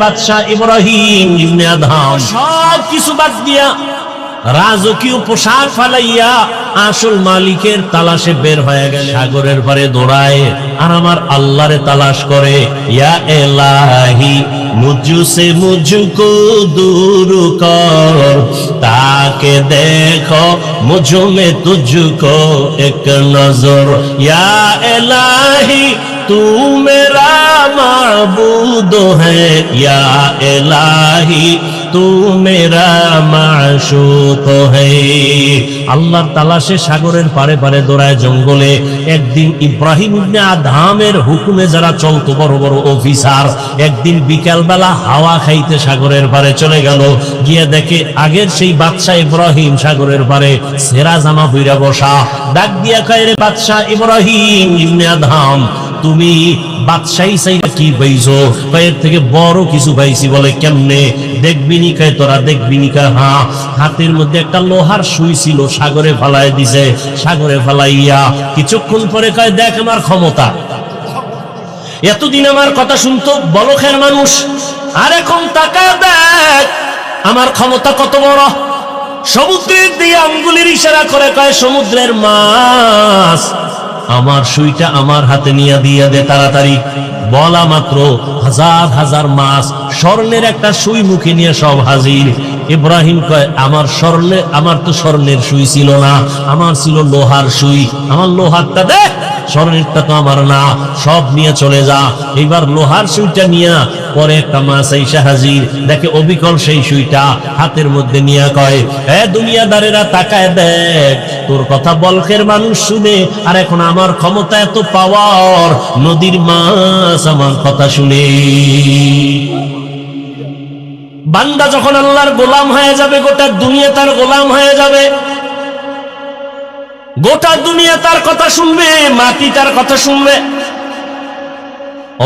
বাদশা ইব্রাহিম ইবনে Adham সব কিছু বাদ দিয়া রাজকীয় পোশাক ফালাইয়া আসল মালিকের তালাশে বের হয়ে গেল। সাগরের পারে দৌড়ায় আর আমার আল্লাহরে তালাশ করে, ইয়া ইলাহি মুঝসে মুঝকো দূর কর, তাকে দেখো মুঝ মে তুঝকো এক নজর, ইয়া ইলাহি तू मेरा माबूद है, या इलाही तू मेरा माशूक है। আল্লাহর তালাশে সাগরের পারে পারে দৌড়ায় জঙ্গলে। একদিন ইব্রাহিম ইবনে আদহামের হুকুমে যারা চলতো বড় বড় অফিসার, একদিন বিকাল বেলা হাওয়া খাইতে সাগরের পারে চলে গেল। গিয়ে দেখে আগের সেই বাদশা ইব্রাহিম সাগরের পারে সেরা জামা পইরা বসা। ডাক দিয়া কয়, রে বাদশা ইব্রাহিম ইবনে আদহাম, তুমি বাদশাহী চাইতে কি পাইছো? এর থেকে বড় কিছু পাইছি। বলে কেমনে? দেখবি নি? কয় তোরা দেখবি নি? কয় হ্যাঁ। হাতের মধ্যে একটা লোহার সুই ছিল, সাগরে ফালাই দিছে। সাগরে ফালাইয়া কিছুক্ষণ পরে কয়, দেখ আমার ক্ষমতা। এতদিন আমার কথা শুনতো বলখের মানুষ, আর এখন তাকা দেখ আমার ক্ষমতা কত বড়। সমুদ্রের দিয়ে আঙ্গুলের ইশারা করে কয়, সমুদ্রের মাছ আমার সুইটা আমার হাতে নিয়ে দিয়ে দে তাড়াতাড়ি। বলা মাত্র হাজার হাজার মাছ স্বর্ণের একটা সুই মুখে নিয়ে সব হাজির। ইব্রাহিম কয়, আমার তো স্বর্ণের সুই ছিল না, আমার ছিল লোহার সুই। আমার লোহারটা দে, স্বর্ণেরটা তো আমার না, সব নিয়ে চলে যা। এবার লোহার সুইটা নিয়ে পরে একটা মাছ এসে হাজির। দেখে অবিকল সেই সুইটা হাতের মধ্যে নিয়ে কয়, এ দুনিয়াদারেরা তাকায় দেখ, তোর কথা বলখের মানুষ শুনে, আর এখন আমার ক্ষমতা এত পাওয়ার, নদীর মাছ আমার কথা শুনে। বান্দা যখন আল্লাহর গোলাম হয়ে যাবে, গোটা দুনিয়া তার গোলাম হয়ে যাবে। গোটা দুনিয়া তার কথা শুনবে, মাটি তার কথা শুনবে।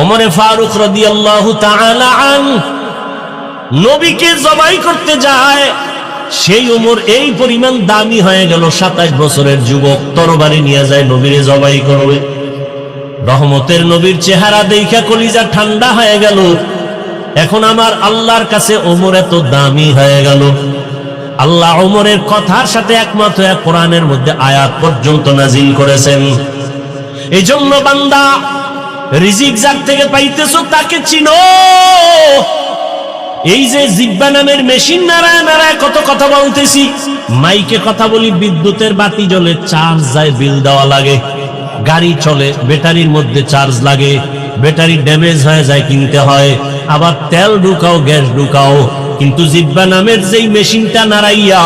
ওমরে ফারুক রাদিয়াল্লাহু তাআলা আনহু নবীকে জবাই করতে যায়। সেই ওমর এই পরিমাণ দামি হয়ে গেল, 27 বছরের যুবক তরবারি নিয়ে যায় নবীরে জবাই করবে। রহমতের নবীর চেহারা দেখা কলিজা ঠান্ডা হয়ে গেল। এখন আমার আল্লাহর কাছে ওমর এত দামি হয়ে গেল। আল্লাহ ওমরের কথার সাথে একমত হয়ে কোরআনের মধ্যে আয়াত পর্যন্ত নাজিল করেছেন। এই জন্য বান্দা, রিজিক যার থেকে পাইতেছো তাকে চিনো। এই যে জিব্বা নামের মেশিন নাড়ায় নাড়ায় কত কথা বলতেছি, মাইকে কথা বলি, বিদ্যুতের বাতি জ্বলে, চার্জ যায়, বিল দেওয়া লাগে। গাড়ি চলে, ব্যাটারির মধ্যে চার্জ লাগে, ব্যাটারি ড্যামেজ হয়ে যায়, কিনতে হয়। আবার তেল ঢুকাও, গ্যাস ঢুকাও। কিন্তু জিব্বা নামের যেই মেশিনটা নাড়াইয়া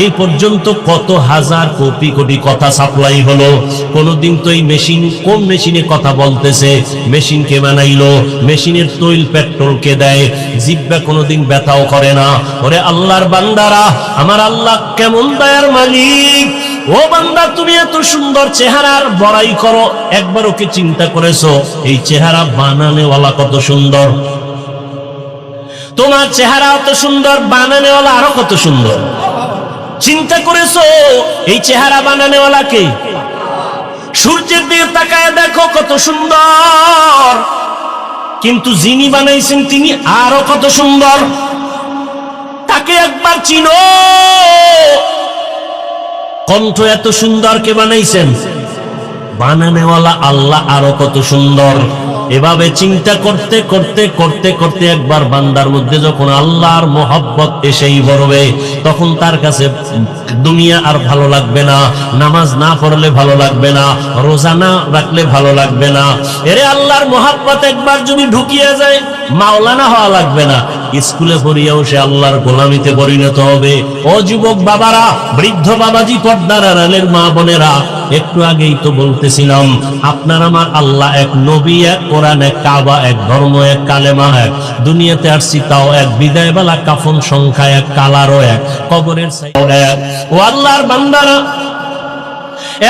এই পর্যন্ত কত হাজার কোটি কোটি কথা সাপ্লাই হলো। কোনদিন তো এই মেশিন, কোন মেশিনে কথা বলতেছে, মেশিন কে বানাইলো, মেশিনের তৈল পেট্রোল কে দেয়, জিব্বা কোনদিন ব্যথাও করে না। ওরে আল্লাহর বান্দারা, আমার আল্লাহ কেমন দয়ার মালিক। ও বান্দা, তুমি এত সুন্দর চেহারার বড়াই করো, একবার ওকে চিন্তা করেছো এই চেহারা বানানেওয়ালা কত সুন্দর? তোমার চেহারা অত সুন্দর, বানানেওয়ালা আরো কত সুন্দর। চিন্তা করেছো এই চেহারা বানানেওয়ালা কে? সূর্যের দিকে তাকায় দেখো কত সুন্দর, কিন্তু যিনি বানাইছেন তিনি আরো কত সুন্দর। তাকে একবার চিনো। কণ্ঠ এত সুন্দর কে বানাইছেন? বানানেওয়ালা আল্লাহ আরো কত সুন্দর। এভাবে চিন্তা করতে করতে করতে করতে একবার বান্দার মধ্যে যখন আল্লাহর মোহাব্বত এসেই পড়বে, তখন তার কাছে দুনিয়া আর ভালো লাগবে না। নামাজ না পড়লে ভালো লাগবে না, রোজা না রাখলে ভালো লাগবে না। এরে আল্লাহর মোহাব্বত একবার যদি ঢুকিয়ে যায়, মাওলানা হওয়া লাগবে না, স্কুলে পড়িয়াও সে আল্লাহর গোলামিতে পরিণত হবে। ও যুবক বাবারা, বৃদ্ধ বাবাজি, পর্দার আড়ালের মা বোনেরা, একটু আগেই তো বলতেছিলাম, আপনার আমার আল্লাহ এক, নবী এক, কোরআন এক, কাবা এক, ধর্ম এক, কালেমা এক, দুনিয়াতে আসছি তাও এক, বিদায় বেলা কাফন সংখ্যা এক, কালারও এক, কবরের এক। ও আল্লাহর বান্দারা,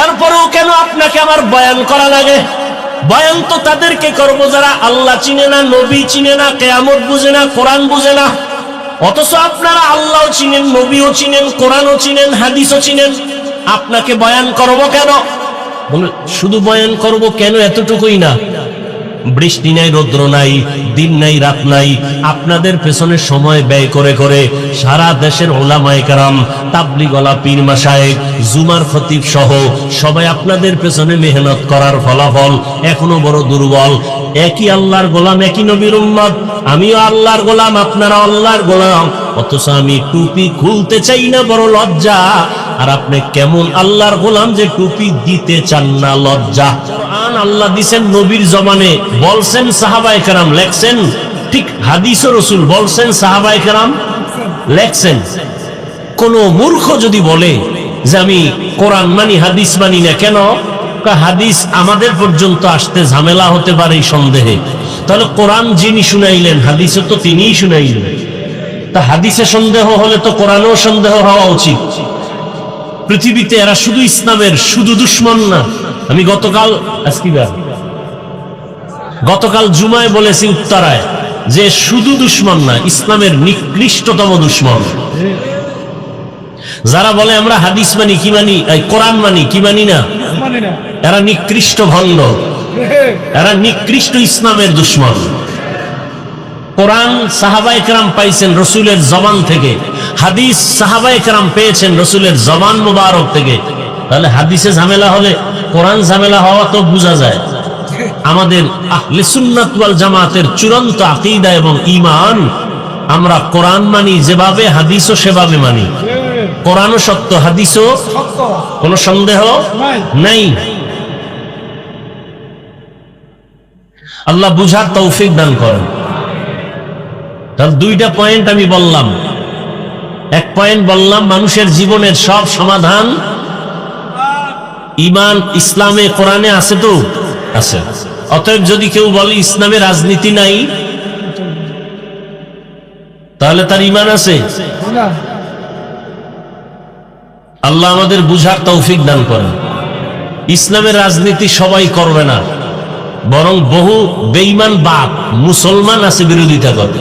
এরপরেও কেন আপনাকে আমার বয়ান করা লাগে? বয়ান তো তাদেরকে করবো যারা আল্লাহ চিনে না, নবী চিনে না, কিয়ামত বুঝে না, কোরআন বুঝে না। অথচ আপনারা আল্লাহও চিনেন, নবীও চিনেন, কোরআনও চিনেন, হাদিসও চিনেন। আপনাকে বয়ান করবো কেন? শুধু বয়ান করবো কেন এতটুকুই না, বৃষ্টি নাই, রৌদ্র নাই, দিন নাই, রাত নাই, আপনাদের পেছনে সময় ব্যয় করে করে সারা দেশের ওলামায়ে কেরাম, তাবলীগ ওয়ালা, পীর মাশায়েখ, জুমার খতিব সহ সবাই আপনাদের পেছনে মেহনত করার ফলাফল এখনো বড় দুর্বল। একই আল্লাহর গোলাম, একই নবীর উম্মত, আমিও আল্লাহর গোলাম, আপনারা আল্লাহর গোলাম, অথচ আমি টুপি খুলতে চাই না, বড় লজ্জা। আর আপনি কেমন আল্লাহর গোলাম যে টুপি দিতে চান না, লজ্জা। কোরআন আল্লাহ দিছেন নবীর জমানে, বলছেন সাহাবায়ে কেরাম লেখছেন, ঠিক হাদিসও রাসূল বলছেন, সাহাবায়ে কেরাম লেখছেন। কোন মূর্খ যদি বলে যে আমি কোরআন মানি, হাদিস মানি না, কেন? হাদিস আমাদের পর্যন্ত আসতে ঝামেলা হতে পারে এই সন্দেহে। তাহলে কোরআন যিনি শুনাইলেন, হাদিসও তো তিনিই শুনাইলেন। তা হাদিসে সন্দেহ হলে তো কোরআনেও সন্দেহ হওয়া উচিত। পৃথিবীতে এরা শুধু ইসলামের শুধু দুশ্মন না। আমি গতকাল জুমায় বলেছি উত্তরায় যে শুধু দুশ্মন না, ইসলামের নিকৃষ্টতম দুশ্মন। যারা বলে আমরা হাদিস মানি, কি মানি, কোরআন মানি, কি মানি না, এরা নিকৃষ্ট ভণ্ড, এরা নিকৃষ্ট ইসলামের দুশ্মন। কোরআন সাহাবায়ে কেরাম পাইছেন রাসূলের জবান থেকে, হাদিস সাহাবায়ে কেরাম পেয়েছেন রাসূলের জবান মুবারক থেকে। তাহলে হাদিসে ঝামেলা হলে কোরআন ঝামেলা হওয়া তো বোঝা যায়। আমাদের আহলে সুন্নাত ওয়াল জামাতের চূড়ান্ত আকীদা এবং ঈমান, আমরা কোরআন মানি যেভাবে, হাদিসও সেভাবে মানি। কোরআনও সত্য, হাদিসও সত্য, কোনো সন্দেহ নাই। আল্লাহ বুঝার তৌফিক দান করেন। তাহলে দুইটা পয়েন্ট আমি বললাম। এক পয়েন্ট বললাম মানুষের জীবনের সব সমাধান ঈমান, ইসলামে, কোরআনে আছে, তো আছে। অতএব যদি কেউ বলে ইসলামে রাজনীতি নাই, তাহলে তার ঈমান আছে? আল্লাহ আমাদের বুঝার তৌফিক দান করেন। ইসলামের রাজনীতি সবাই করবে না, বরং বহু বেঈমান বাপ মুসলমান আছে বিরোধিতা করে।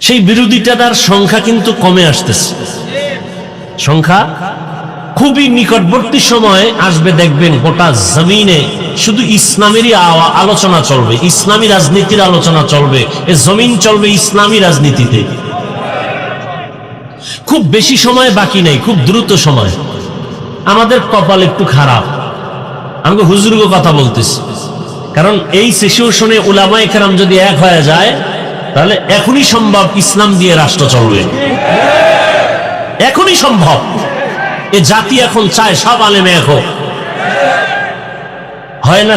সেই বিরোধিতার সংখ্যা কিন্তু কমে আসতেছে, সংখ্যা খুবই নিকটবর্তী সময় আসবে, দেখবেন গোটা জমিনে শুধু ইসলামেরই আলোচনা চলবে, ইসলামী রাজনীতির আলোচনা চলবে। এ জমিন চলবে ইসলামী রাজনীতিতে। খুব বেশি সময় বাকি নেই, খুব দ্রুত সময়। আমাদের কপাল একটু খারাপ, আমি হুজুরকে কথা বলতেছি, কারণ এই সিচুয়েশনে উলামায়ে কেরাম যদি এক হয়ে যায়, তাহলে এখনই সম্ভব ইসলাম দিয়ে রাষ্ট্র চলবে, এখনই সম্ভব। এ জাতি এখন চায় সব আলেমে এক হোক, হয় না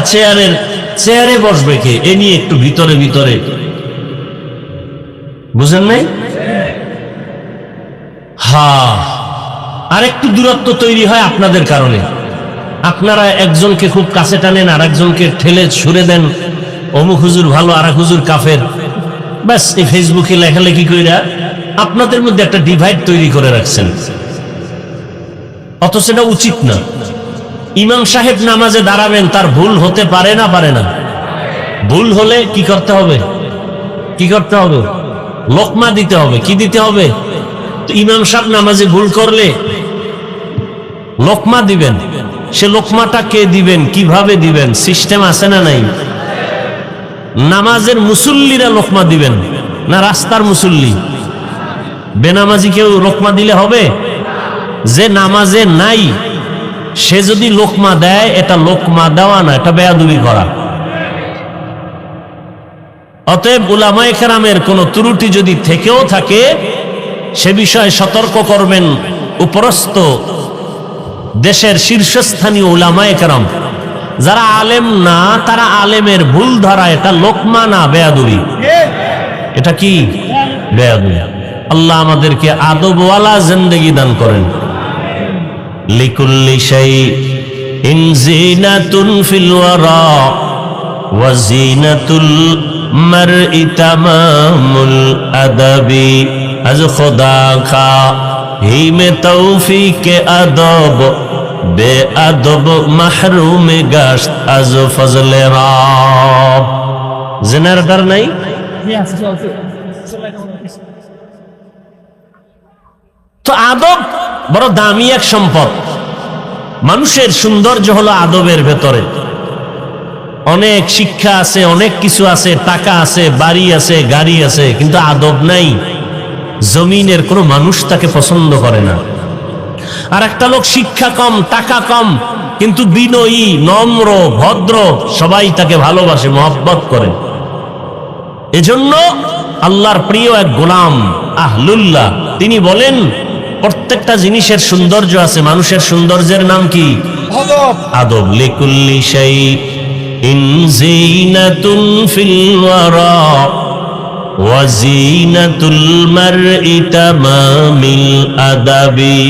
চেয়ারে বসবে কে, এ নিয়ে একটু ভিতরে ভিতরে, বুঝেন নাই? আর একটু দূরত্ব তৈরি হয় আপনাদের কারণে। আপনারা একজনকে খুব কাছে টানেন, আর একজনকে ঠেলে ছুড়ে দেন, অমুক হুজুর ভালো, আর এক হুজুর কাফের। ব্যাস এই ফেসবুকে লেখালেখি কইরা আপনাদের মধ্যে একটা ডিভাইড তৈরি করে রাখছেন, অথচ এটা উচিত না। ইমাম সাহেব নামাজে দাঁড়াবেন, তার ভুল হতে পারে না, পারে না? ভুল হলে কি করতে হবে? কি করতে হবে? লোকমা দিতে হবে। কি দিতে হবে? তো ইমাম সাহেব নামাজে ভুল করলে লোকমা দিবেন, সে লোকমাটা কে দিবেন, কিভাবে দিবেন, সিস্টেম আছে না নাই? নামাজের মুসল্লিরা লোকমা দিবেন না রাস্তার মুসল্লি? বেনামাজি কেউ লোকমা দিলে হবে? যে নামাজে নাই সে যদি লোকমা দেয়, এটা লোকমা দেওয়া না, এটা বেয়াদবি করা। অতএব উলামায়ে কেরামের কোন ত্রুটি যদি থেকেও থাকে, সে বিষয়ে সতর্ক করবেন উপরস্থ দেশের শীর্ষস্থানীয় উলামায়ে কেরাম। যারা আলেম না, তারা আলেমের ভুল ধরা, এটা লোকমা না, বেয়াদবি। এটা কি? বেয়াদবি। আল্লাহ আমাদেরকে আদবওয়ালা জিন্দেগি দান করেন। লিকুল্লি শাইইন জিনাতুন ফিল ওয়ারা ওয়া জিনাতুল মারই তামামুল আদাবি। আজ খোদা খা হি মে তৌফিক আদব, বে আদব মাহরুম গাশত আজ ফজলে রব। জেনারেটর নাই? তো আদব বড় দামি এক সম্পদ। মানুষের সৌন্দর্য হলো আদবের ভেতরে। অনেক শিক্ষা আছে, অনেক কিছু আছে, টাকা আছে, বাড়ি আছে, গাড়ি আছে, কিন্তু আদব নাই। জমিনের কোনো মানুষ তাকে পছন্দ করে না। আর একটা লোক শিক্ষা কম, টাকা কম, কিন্তু বিনয়ী, নম্র, ভদ্র, সবাই তাকে ভালোবাসে, মহব্বত করে। এজন্য আল্লাহর প্রিয় এক গোলাম আহলুল্লাহ তিনি বলেন, প্রত্যেকটা জিনিসের সৌন্দর্য আছে, মানুষের সৌন্দর্যের নাম কি? আদব। লিকুল্লি শাইইন যিনাতুন ফিল ওয়ারা ওয়া যিনাতুল মারই তামামিল আদাবি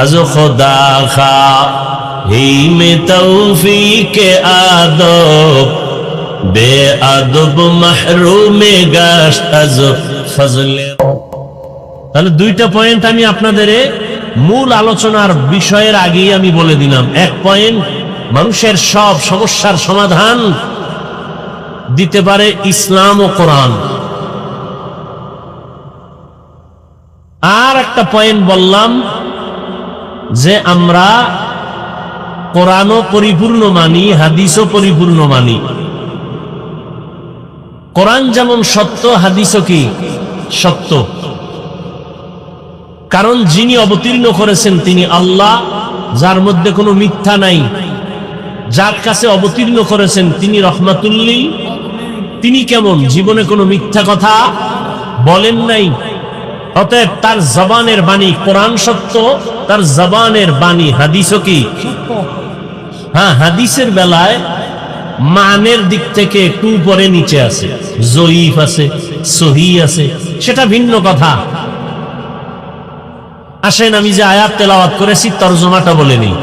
আজ খোদা খা হি মে তৌফিকে আদব বে আদব মাহরুমে গাশত আজ ফজলে। তাহলে দুইটা পয়েন্ট আমি আপনাদের মূল আলোচনার বিষয়ের আগেই আমি বলে দিলাম। এক পয়েন্ট, মানুষের সব সমস্যার সমাধান দিতে পারে ইসলাম ও কোরআন। আর একটা পয়েন্ট বললাম যে আমরা কোরআনও পরিপূর্ণ মানি, হাদিসও পরিপূর্ণ মানি। কোরআন যেমন সত্য, হাদিসও কি সত্য। কারণ যিনি অবতীর্ণ করেছেন তিনি আল্লাহ, যার মধ্যে কোনো মিথ্যা নাই। যার কাছে অবতীর্ণ করেছেন তিনি রহমাতুল্লিল, তিনি কেমন জীবনে কোনো মিথ্যা কথা বলেন নাই। অতএব তার জবানের বাণী কোরআন সত্য, তার জবানের বাণী হাদিসও কি। হ্যাঁ, হাদিসের বেলায় মানের দিক থেকে একটু উপরে নিচে আছে, জয়ীফ আছে, সহিহ আছে, সেটা ভিন্ন কথা। আসেন আমি যে আয়াত তেলাওয়াত করেছি তরজমাটা বলে নিই।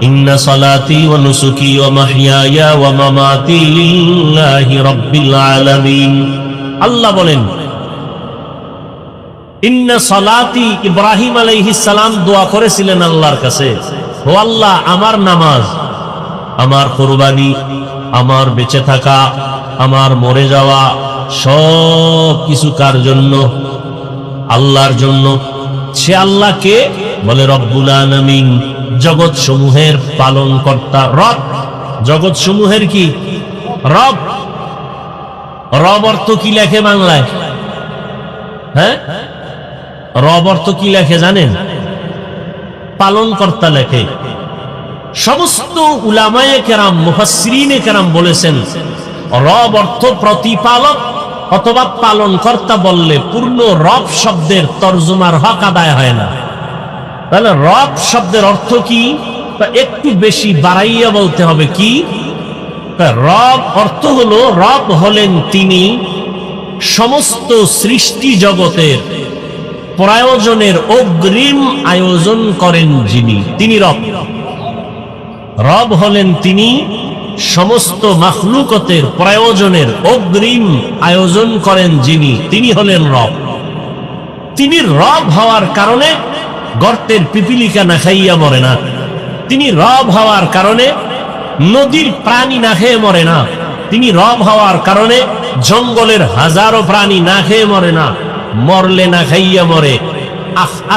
ইন্না সলাতি ওয়া নুসুকি ওয়া মাহইয়ায়া ওয়া মামাতি লিল্লাহি রাব্বিল আলামিন। আল্লাহ বলেন, ইন্না সলাতি, ইব্রাহিম আলাইহিস সালাম দোয়া করেছিলেন আল্লাহর কাছে, ও আল্লাহ আমার নামাজ, আমার কুরবানি, আমার বেঁচে থাকা, আমার মরে যাওয়া, সব কিছু কার জন্য? আল্লাহর জন্য। সে আল্লাহকে বলে রব্বুল আলামিন, জগৎ সমূহের পালন কর্তা, রব। জগৎ সমূহের কি রব? রব অর্থ কি লেখে বাংলায়? হ্যাঁ, রব অর্থ কি লেখে জানেন? পালন কর্তা লেখে। সমস্ত উলামায়ে কেরাম, মুফাসসিরিনে কেরাম বলেছেন রব অর্থ প্রতিপালক অথবা পালন কর্তা বললে পূর্ণ রব শব্দের তরজমার হক আদায় হয় না। তাহলে রব শব্দের অর্থ কি? একটু বেশি বাড়াইয়া বলতে হবে কি? রব অর্থ হলো, রব হলেন তিনি সমস্ত সৃষ্টি জগতের প্রয়োজনের অগ্রিম আয়োজন করেন যিনি, তিনি রব। রব হলেন তিনি সমস্ত মাখলুকতের প্রয়োজনের অগ্রিম আয়োজন করেন যিনি, তিনি হলেন রব। তিনি রব হওয়ার কারণে গর্তের পিপিলিকা না খাইয়া মরে না। তিনি রব হওয়ার কারণে নদীর প্রাণী না খেয়ে মরে না। তিনি রব হওয়ার কারণে জঙ্গলের হাজারো প্রাণী না খেয়ে মরে না, মরলে না খাইয়া মরে।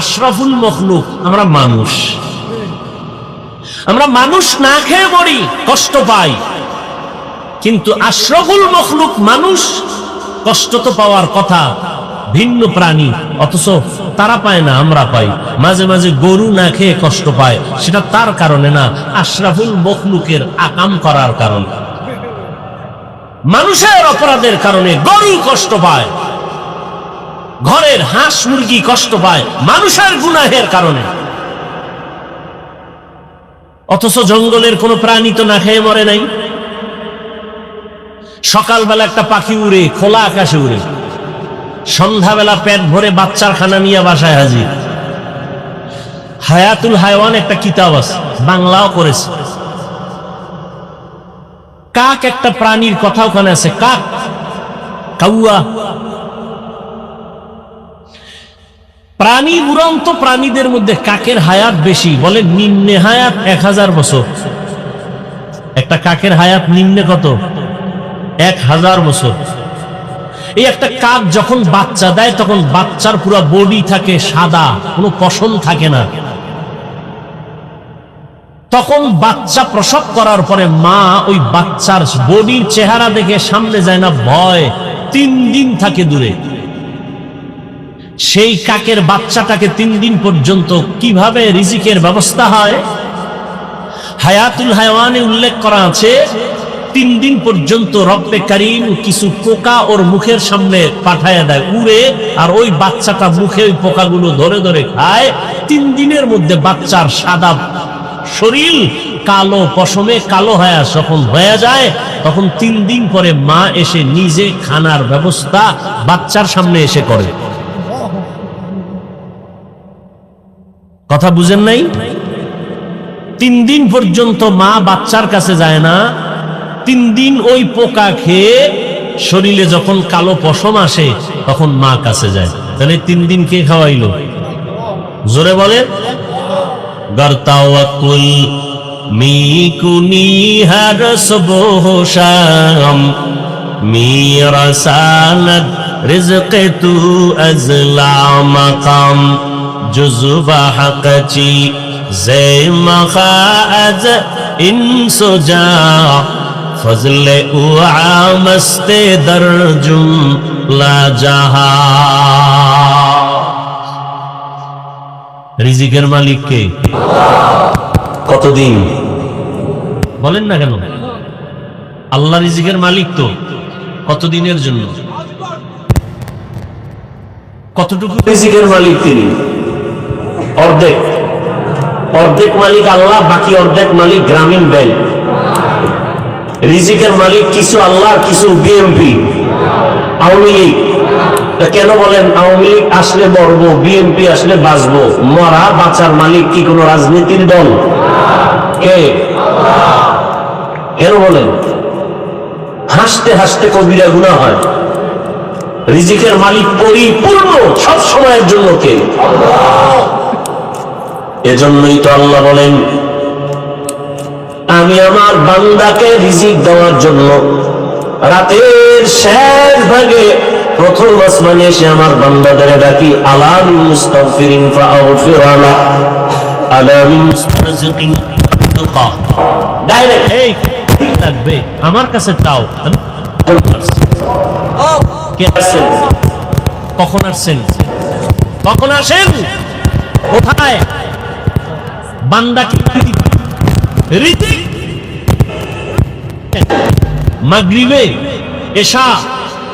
আশরাফুল মখলুক আমরা মানুষ, আমরা মানুষ না খেয়ে মরি, কষ্ট পাই, কিন্তু আশরাফুল মখলুক মানুষ কষ্ট তো পাওয়ার কথা, ভিন্ন প্রাণী, অথচ তারা পায় না, আমরা পাই। মাঝে মাঝে গরু না খেয়ে কষ্ট পায়, সেটা তার কারণে না, আশরাফুল মখলুকের আকাম করার কারণে। মানুষের অপরাধের কারণে গরু কষ্ট পায়, ঘরের হাঁস মুরগি কষ্ট পায়, মানুষের গুনাহের কারণে। অথচ জঙ্গলের কোন প্রাণী তো না খেয়ে মরে নাই। সকালবেলা একটা পাখি উড়ে, খোলা আকাশে উড়ে, সন্ধ্যাবেলা পেট ভরে বাচ্চার খানা নিয়ে বাসায় হাজির। হায়াতুল হায়ওয়ান একটা কিতাব আছে, বাংলাও করেছে। কাক একটা প্রাণীর কথা ওখানে আছে, কাক, কাউয়া। প্রাণী, উড়ন্ত প্রাণীদের মধ্যে কাকের হায়াত বেশি, বলে নিম্নে হায়াত 1000 বছর। একটা কাকের হায়াত নিম্নে কত? 1000 বছর। এই একটা কাক যখন বাচ্চা দেয় তখন বাচ্চার পুরো বডি থাকে সাদা, কোনো পশম থাকে না। তখন বাচ্চা প্রসব করার পরে মা ওই বাচ্চার বডির চেহারা দেখে সামনে যায় না, ভয় 3 দিন থাকে দূরে। সেই কাকের বাচ্চাটাকে 3 দিন পর্যন্ত কিভাবে রিজিকের ব্যবস্থা হয়, হায়াতুল হায়াওয়ানে উল্লেখ করা আছে 3 দিন পর্যন্ত রব্বে কারীম কিছু পোকা ওর মুখের সামনে পাঠায় দেয়, উড়ে, আর ওই বাচ্চাটা মুখে ওই পোকাগুলো ধরে ধরে খায়। 3 দিনের মধ্যে বাচ্চার সাদা শরীর কালো পশমে কালো হয়ে যখন হয়ে যায়, তখন 3 দিন পরে মা এসে নিজে খানার ব্যবস্থা বাচ্চার সামনে এসে করে। কথা বুঝেন নাই? 3 দিন পর্যন্ত মা বাচ্চার কাছে যায় না। 3 দিন ওই পোকা খেয়ে শরীরে যখন কালো পশম আসে তখন মা কাছে যায়। তাহলে 3 দিন কে খাওয়াইলো? জোরে বলে। গর্তাওয়াকুল মিকুনি হর সুবহ শাম মিরাসানাত রিজকে তু আজলা মাকাম জুজবা হাকচি জে মখাজ ইনসুজা ফজলে উ আমস্তে দরজুম লা জাহা। রিজিকের মালিক কে? কতদিন বলেন না কেন? আল্লাহ রিজিকের মালিক তো কতদিনের জন্য? কতটুকু রিজিকের মালিক তিনি? অর্ধেক। অর্ধেক মালিক আল্লাহ, বাকি অর্ধেক মালিক গ্রামীণ ব্যাংক। রিজিকের মালিক কিছু আল্লাহ, কিছু বিএমপি, আওয়ামী লীগ। কেন বলেন? আওয়ামী লীগ আসলে মরবো, বিএনপি আসলে বাঁচবো। মরা বাঁচার মালিক কি কোনো রাজনীতির দল? কে? কেন বলেন? হাসতে হাসতে কবিরা গুনাহ হয়। রিজিকের মালিক পরিপূর্ণ সব সময়ের জন্য কে? এজন্যই তো আল্লাহ বলেন, আমি আমার বান্দাকে রিজিক দেওয়ার জন্য রাতের শেষ ভাগে প্রথম আসমানে এসে আমার বান্দাদের ডাকি, আলা মিন মুস্তাগফিরিন ফাগফির আলা, আলা মিন মুস্তারজিকিন ফারযুকা। ডাইরেক্ট এই লাগবে আমার কাছে চাও। কে আসেন? কখন আসেন? কখন আসেন? কোথায়? বান্দা কি রিজিক মাগরিবে, এশা,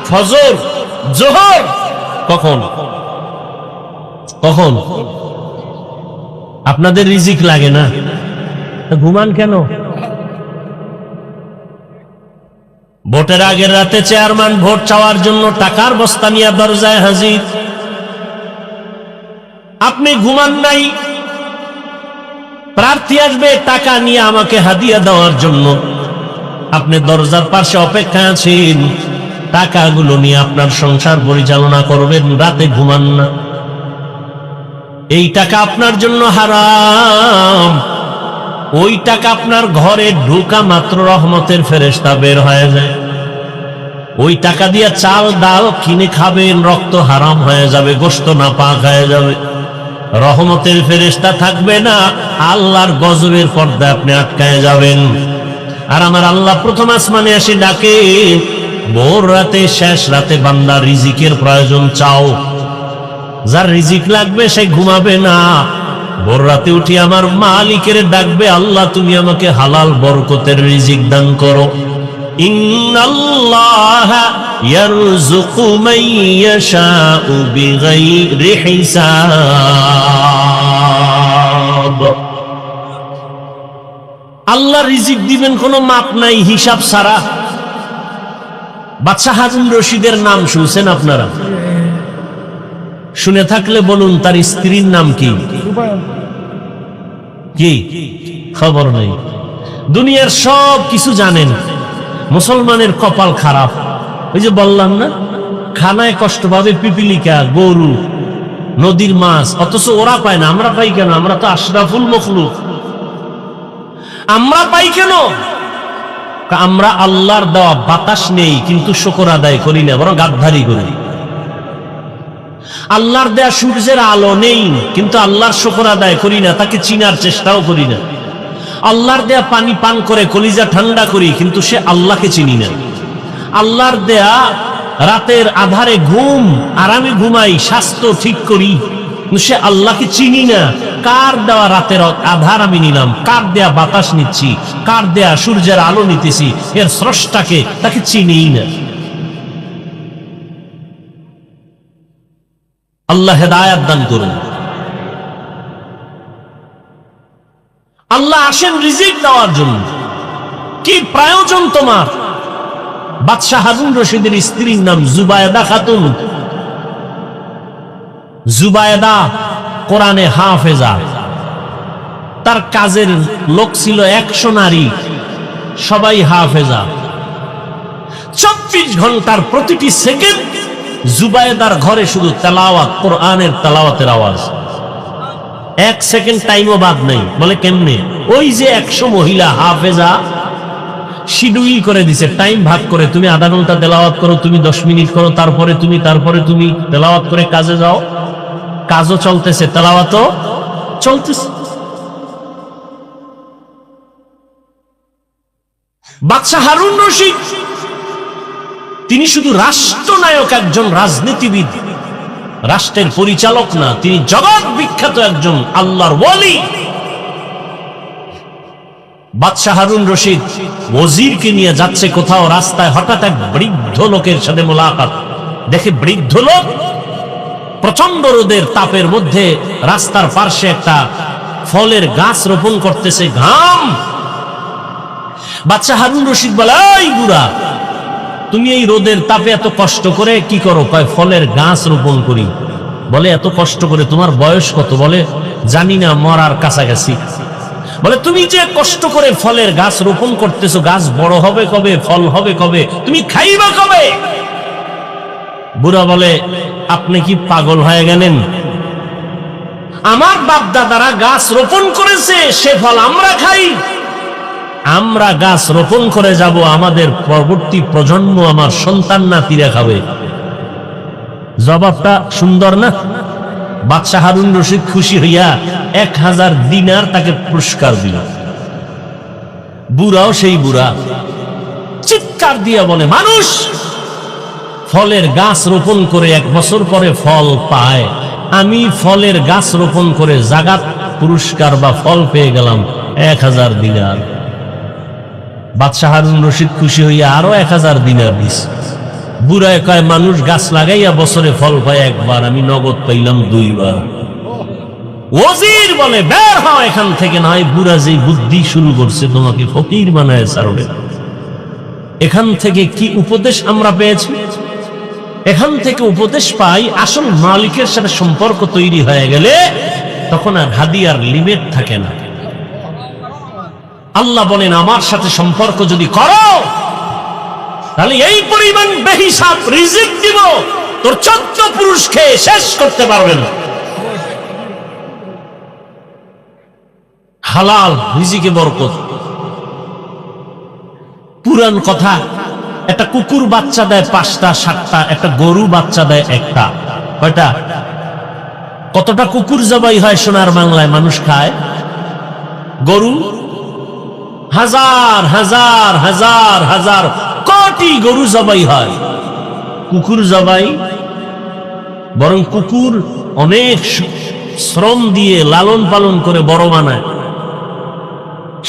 ফজর, জোহর, কখন কখন? আপনাদের রিজিক লাগে না, ঘুমান কেন? ভোটের আগের রাতে চেয়ারম্যান ভোট চাওয়ার জন্য টাকার বস্তা নিয়ে দরজায় হাজির। আপনি ঘুমান নাই, প্রার্থী আসবে টাকা নিয়ে আমাকে হাদিয়া দেওয়ার জন্য, আপনি দরজার পাশে অপেক্ষায় আছেন, টাকাগুলো নিয়ে আপনার সংসার পরিচালনা করবেন, রাতে ঘুমান না। এই টাকা আপনার জন্য হারাম। ওই টাকা আপনার ঘরে ঢোকা মাত্র রহমতের ফেরেশতা বের হয়ে যায়। ওই টাকা দিয়ে চাল ডাল কিনে খাবেন, রক্ত হারাম হয়ে যাবে, গোশত নাপাক হয়ে যাবে, রহমতের ফেরেশতা থাকবে না, আল্লাহর গজবের পর্দায় আপনি আটকায় যাবেন। আর আমার আল্লাহ প্রথম আসমানে এসে ডাকে, ভোর রাতে শেষ রাতে বান্দা রিজিকের প্রয়োজন চাও। যার রিজিক লাগবে সে ঘুমাবে না, ভোর রাতে উঠি আমার মালিকের ডাকবে, আল্লাহ তুমি আমাকে হালাল বরকতের রিজিক দান করো। ইন্নাল্লাহা ইয়ারযুকু মান ইয়াশাউ বিগাইরি হিসাব। আল্লাহ রিজিক দিবেন কোনো মাপ নাই, হিসাব ছাড়া। বাদশাহ হারুন রশিদের নাম শুনছেন আপনারা? শুনে থাকলে বলুন তার স্ত্রীর নাম কি? কি খবর নেই। দুনিয়ার সব কিছু জানেন, মুসলমানের কপাল খারাপ। ওই যে বললাম না, খানায় কষ্ট পাবে পিপিলিকা, গরু, নদীর মাছ, অথচ ওরা পায় না। আমরা পাই কেন? আমরা তো আশরাফুল মখলুক। আমরা পাই কেন? আমরা আল্লাহর দেওয়া বাতাস নেই কিন্তু শুকর আদায় করি না, বরং গাদ্দারি করি। আল্লাহর দেয়া সূর্যের আলো নেই কিন্তু আল্লাহর শুকর আদায় করি না, তাকে চিনার চেষ্টাও করি না। আল্লাহর দেয়া পানি পান করে কলিজা ঠান্ডা করি, কিন্তু সে আল্লাহকে চিনি না। আল্লাহর দেয়া রাতের আধারে ঘুম, আরামে ঘুমাই, স্বাস্থ্য ঠিক করি, কিন্তু সে আল্লাহকে চিনি না। কার দেওয়া রাতের আধার আমি নিলাম, কার দেয়া বাতাস নিচ্ছি, কার দেয়া সূর্যের আলো নিতেছি, এর স্রষ্টাকে তাকে চিনিই না। আল্লাহ হেদায়াত দান করুন। আল্লাহ আসেন রিজিক দেওয়ার জন্য। কি প্রয়োজন তোমার? বাদশাহ হারুন রশিদের স্ত্রীর নাম জুবায়দা খাতুন। জুবায়দা কোরআনে হাফেজা, তার কাজের লোক ছিল 100 নারী, সবাই হাফেজা। 24 ঘন্টার প্রতিটি সেকেন্ড জুবায়দার ঘরে শুধু তেলাওয়াত, কোরআনের তেলাওয়াতের আওয়াজ। 1 সেকেন্ড টাইমও বাদ নেই। বলে কেমনে? ওই যে 100 মহিলা হাফেজা শিডিউল করে দিছে, টাইম ভাগ করে, তুমি আধা ঘন্টা তেলাওয়াত করো, তুমি 10 মিনিট করো, তারপরে তুমি তেলাওয়াত করে কাজে যাও। কাজও চলতেছে, তেলাওয়াতও চলতেছে। বাদশাহ হারুন রশিদ তিনি শুধু রাষ্ট্রনায়ক, একজন রাজনীতিবিদ, রাষ্ট্রের পরিচালক না, তিনি জগৎ বিখ্যাত একজন আল্লাহর ওয়ালি। বাদশাহ হারুন রশিদ ওজিরকে নিয়ে যাচ্ছে কোথাও, রাস্তায় হঠাৎ এক বৃদ্ধ লোকের সাথে মোলাকাত। দেখে বৃদ্ধ লোক প্রচন্ড রোদের তাপের মধ্যে রাস্তার পার্শ্বে একটা ফলের গাছ রোপণ করতেছে, ঘাম। বাদশাহ হারুন রশিদ বলে, এই বুড়া, তুমি এই রোদের তাপে এত কষ্ট করে কি করো? কয় ফলের গাছ রোপণ করি। বলে এত কষ্ট করে? তোমার বয়স কত? বলে জানি না, মরার কাছাকাছি। বলে তুমি যে কষ্ট করে ফলের গাছ রোপণ করতেছো, গাছ বড় হবে কবে? ফল হবে কবে? তুমি খাইবা কবে? বুড়া বলে, আপনি কি পাগল হয়ে গেলেন? আমার বাপ দাদারা গাছ রোপণ করেছে, সে ফল আমরা খাই। আমরা গাছ রোপণ করে যাব, আমাদের পরবর্তী প্রজন্ম, আমার সন্তান নাতিরা খাবে। জবাবটা সুন্দর না? বাদশাহ হারুন রশিদ খুশি হইয়া 1000 দিনার তাকে পুরস্কার দিল। বুড়াও সেই বুড়া চিৎকার দিয়া বলে, মানুষ ফলের গাছ রোপণ করে 1 বছর পরে ফল পায়, আমি ফলের গাছ রোপণ করে জাগাত পুরস্কার বা ফল পেয়ে গেলাম 1000 দিনার। বাদশাহ হারুন রশিদ খুশি হইয়া আরো 1000 দিনার দিস। বুড়ায় কয়, মানুষ গাছ লাগাইয়া বছরে ফল পায় একবার, আমি নগদ পাইলাম 2 বার। ওজির বলে, বের হও এখান থেকে, নয় বুড়া যেই বুদ্ধি শুরু করছে তোমাকে ফকির বানায় ছাড়বে। এখান থেকে কি উপদেশ আমরা পেয়েছি? এখান থেকে উপদেশ পাই, আসল মালিকের সাথে সম্পর্ক তৈরি হয়ে গেলে তখন আর হাদিয়ার লিমিট থাকে না। আল্লাহ বলেন, আমার সাথে সম্পর্ক যদি করো তাহলে এই পরিমাণ বেহিসাব রিজিক দিব, তোর 14 পুরুষকে শেষ করতে পারবে না। হালাল রিজিকে বরকত। পুরান কথা, একটা কুকুর বাচ্চা দেয় 5টা 7টা, একটা গরু বাচ্চা দেয় 1টা। কয়টা? কতটা কুকুর জবাই হয় সোনার বাংলায়, মানুষ খায়? গরু হাজার হাজার হাজার হাজার কোটি গরু জবাই হয়, কুকুর জবাই। বরং কুকুর অনেক শ্রম দিয়ে লালন পালন করে বড় বানায়।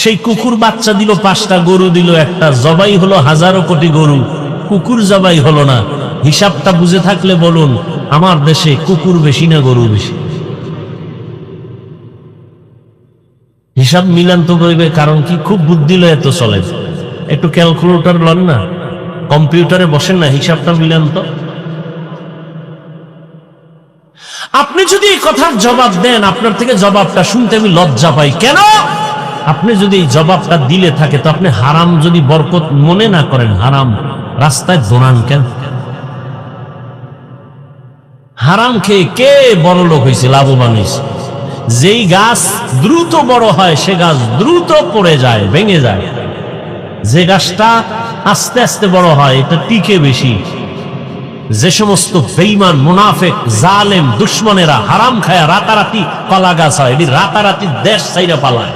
সেই কুকুর বাচ্চা দিল 5টা, গরু দিল 1টা, জবাই হলো হাজারো কোটি গরু, কুকুর জবাই হলো না। হিসাবটা বুঝে থাকলে বলুন, আমার দেশে কুকুর বেশি না গরু বেশি? হিসাব মিলান তো করবে, কারণ কি খুব বুদ্ধি লয় তো চলে। একটু ক্যালকুলেটর লন না, কম্পিউটারে বসেন না, হিসাবটা মিলান তো। আপনি যদি এই কথার জবাব দেন, আপনার থেকে জবাবটা শুনতে আমি লজ্জা পাই। কেন? আপনি যদি এই জবাবটা দিলে থাকে, তো আপনি হারাম যদি বরকত মনে না করেন, হারাম রাস্তায় দৌড়ান কেন? হারাম খেয়ে কে বড় লোক হয়েছে, লাভবান হয়েছে? যেই গাছ দ্রুত বড় হয় সে গাছ দ্রুত পড়ে যায়, ভেঙে যায়। যে গাছটা আস্তে আস্তে বড় হয় এটা টিকে বেশি। যে সমস্ত বেঈমান, মুনাফিক, জালেম, দুশ্মনেরা হারাম খায়া রাতারাতি কলা গাছ হয়, এটি রাতারাতি দেশ ছাইরা পালায়।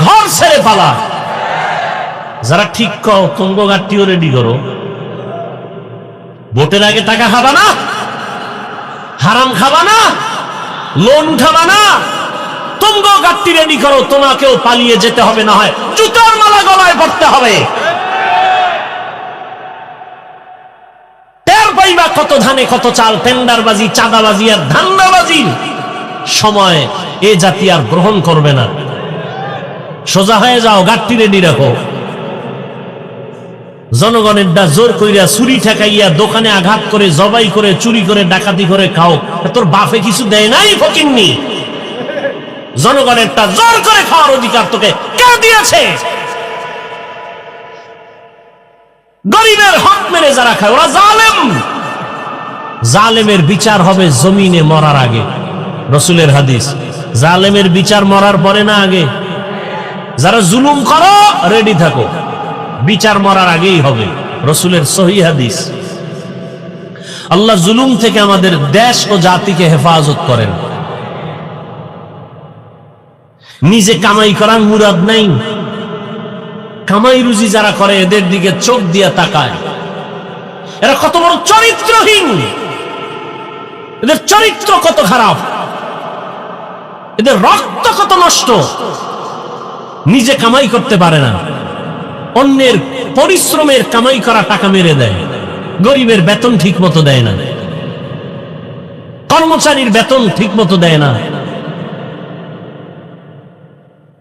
ঘর ছেড়ে পালায়। যারা ঠিক কও তুঙ্গ গাড়িও রেডি করো, ভোটের আগে টাকা খাবা না, হারাম খাবা না, লোন খাবা না, তুঙ্গ গাড়ি রেডি করো, তোমাকেও পালিয়ে যেতে হবে, না হয় জুতার মালা গলায় পড়তে হবে। টের পাইবা কত ধানে কত চাল, টেন্ডারবাজি, চাঁদাবাজি আর ধান্দাবাজির সময় এ জাতি আর গ্রহণ করবে না। সোজা হয়ে যাও, গাড়ি রেডি রাখো। জনগণের দা জোর কইরা চুরি ঠেকাইয়া দোকানে আঘাত করে, জবাই করে, চুরি করে, ডাকাতি করে খাও, তোর বাপে কিছু দেয় নাই ফকিন্নি? জনগণেরটা জোর করে খাওয়ার অধিকার তোকে কে দিয়েছে? গরিবের হক মেরে যারা খায় ওরা জালেম। জালেমের বিচার হবে জমিনে মরার আগে। রসুলের হাদিস, জালেমের বিচার মরার পরে না আগে। যারা জুলুম করো রেডি থাকো, বিচার মরার আগেই হবে। রসুলের সহিহ হাদিস। আল্লাহ জুলুম থেকে আমাদের দেশ ও জাতিকে হেফাজত করেন। নিজে কামাই করার মুরাদ নাই, কামাই রুজি যারা করে এদের দিকে চোখ দিয়া তাকায়। এরা কত বড় চরিত্রহীন, এদের চরিত্র কত খারাপ, এদের রক্ত কত নষ্ট। নিজে কামাই করতে পারে না, অন্যের পরিশ্রমের কামাই করা টাকা মেরে দেয়। গরিবের বেতন ঠিক মতো দেয় না, কর্মচারীর বেতন ঠিক মতো দেয় না,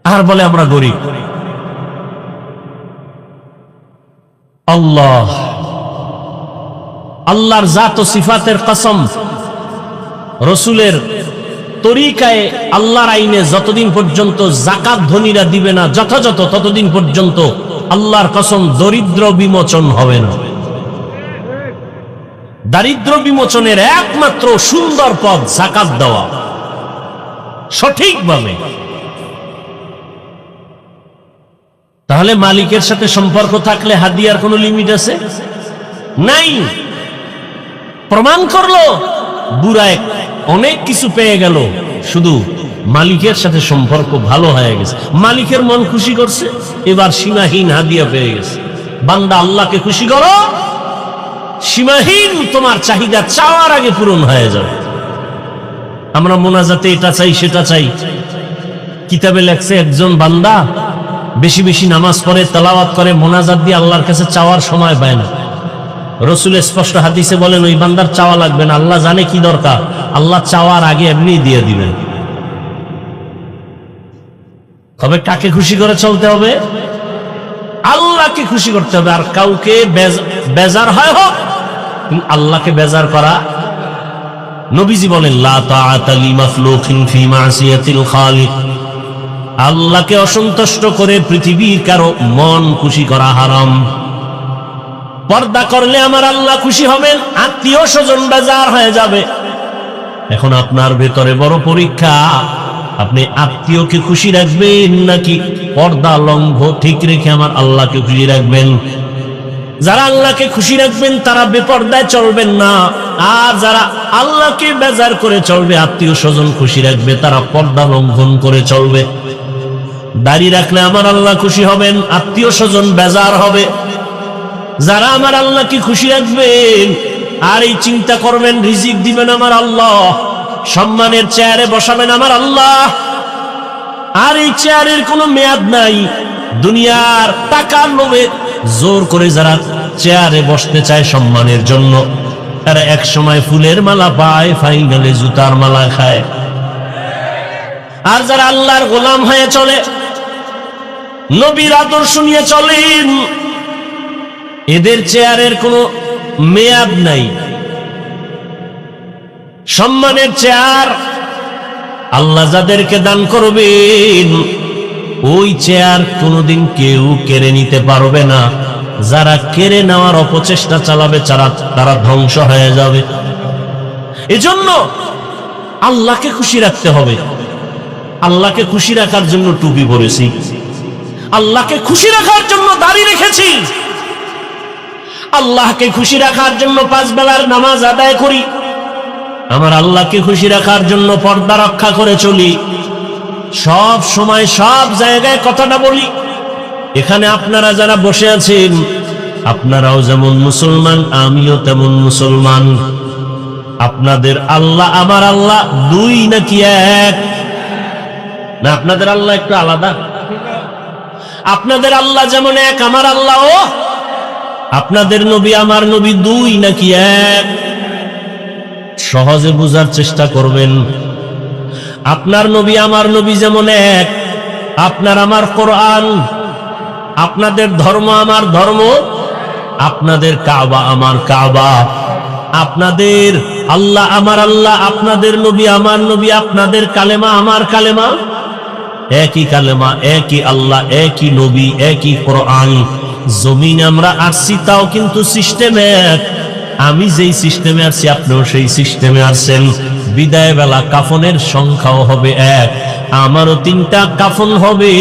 আর বলে আমরা গরিব। আল্লাহ, আল্লাহর জাত ও সিফাতের কসম, রসুলের তরিকায়, আল্লাহর আইনে যতদিন পর্যন্ত যাকাত ধনীরা দিবে না যথাযথ, ততদিন পর্যন্ত আল্লাহর কসম দরিদ্র বিমোচন হবে না। দারিদ্র বিমোচনের একমাত্র সুন্দর পথ যাকাত দেওয়া সঠিকভাবে। তাহলে মালিকের সাথে সম্পর্ক থাকলে হাদিয়ার কোনো লিমিট আছে? নাই। প্রমাণ করলো বুড়ায় অনেক কিছু পেয়ে গেল, শুধু মালিকের সাথে সম্পর্ক ভালো হয়ে গেছে, মালিকের মন খুশি করছে, এবার সীমাহীন হাদিয়া পেয়ে গেছে। বান্দা আল্লাহকে খুশি করো, সীমাহীন তোমার চাহিদা চাওয়ার আগে পূরণ হয়ে যাবে। আমরা মোনাজাতে এটা চাই সেটা চাই, কিতাবে লেখছে একজন বান্দা বেশি বেশি নামাজ পড়ে, তেলাওয়াত করে, মোনাজাত দিয়ে আল্লাহর কাছে চাওয়ার সময় পায় না। রসুল স্পষ্ট হাদিসে বলেন ওই বান্দার চাওয়া লাগবে না, আল্লাহ জানে কি দরকার, আল্লাহ চাওয়ার আগে এমনি দিয়ে দিবেন। তবে কাকে খুশি করে চলতে হবে? আল্লাহকে খুশি করতে হবে। আর কাউকে বেজার হয় হোক, আল্লাহকে বেজার করা। নবীজি বলেন লা তাআতা লি মাখলুকিন ফি মাসিয়াতিল খালিক, আল্লাহকে অসন্তুষ্ট করে পৃথিবীর কারো মন খুশি করা হারাম। পর্দা করলে আমার আল্লাহ খুশি হবেন, আত্মীয় স্বজন বেজার হয়ে যাবে। এখন আপনার ভেতরে বড় পরীক্ষা, আপনি আত্মীয়কে খুশি রাখবেন নাকি পর্দা লঙ্ঘ ঠিক রেখে আমার আল্লাহকে খুশি রাখবেন? যারা আল্লাহকে খুশি রাখবেন তারা বেপর্দায় চলবেন না, আর যারা আল্লাহকে বেজার করে চলবে, আত্মীয় স্বজন খুশি রাখবে, তারা পর্দা লঙ্ঘন করে চলবে। দাড়ি রাখলে আমার আল্লাহ খুশি হবেন, আত্মীয় স্বজন বেজার হবে। যারা আমার আল্লাহকে খুশি রাখবেন আর এই চিন্তা করবেন রিজিক দিবেন আমার আল্লাহ, সম্মানের চেয়ারে বসাবেন আমার আল্লাহ, আর এই চেয়ারের কোনো মেয়াদ নাই, দুনিয়ার টাকার লোভে জোর করে যারা চেয়ারে বসতে চায় সম্মানের জন্য, তারা এক সময় ফুলের মালা পায়, ফাইনালে জুতার মালা খায়। আর যারা আল্লাহর গোলাম হয়ে চলে, নবীর আদর্শ নিয়ে চলেন, এদের চেয়ারের কোনো মেয়াদ নাই। সম্মানের চেয়ার আল্লাহ যাদেরকে দান করবেন, ওই চেয়ার কোনোদিন কেউ কেড়ে নিতে পারবে না। যারা কেড়ে নেওয়ার অপচেষ্টা চালাবে তারা ধ্বংস হয়ে যাবে। এজন্য আল্লাহকে খুশি রাখতে হবে। আল্লাহকে খুশি রাখার জন্য টুপি পরেছি, আল্লাহকে খুশি রাখার জন্য দাড়ি রেখেছি, আল্লাহকে খুশি রাখার জন্য 5 বেলার নামাজ আদায় করি, আমার আল্লাহকে খুশি রাখার জন্য পর্দা রক্ষা করে চলি। সব সময় সব জায়গায় কথাটা বলি। এখানে আপনারা যারা বসে আছেন, আপনারাও যেমন মুসলমান, আমিও তেমন মুসলমান। আপনাদের আল্লাহ আমার আল্লাহ দুই নাকি এক? না, আপনাদের আল্লাহ একটু আলাদা। আপনাদের আল্লাহ যেমন এক, আমার আল্লাহও। আপনাদের নবী আমার নবী দুই নাকি এক? সহজে বুঝার চেষ্টা করবেন। আপনার নবী আমার নবী যেমন এক, আপনার আমার কোরআন, আপনাদের ধর্ম আমার ধর্ম, আপনাদের কাবা আমার কাবা, আপনাদের আল্লাহ আমার আল্লাহ, আপনাদের নবী আমার নবী, আপনাদের কালেমা আমার কালেমা, একই কালেমা, একই আল্লাহ, একই নবী, একই কোরআন। জমিনে আমরা আসছি তাও কিন্তু সিস্টেম এক। আমি যেই সিস্টেমে আসছি আপনিও সেই সিস্টেমে আসছেন। বিদায় বেলা কাফনের সংখ্যাও হবে এক। আমারও 3টা কাফন হবে,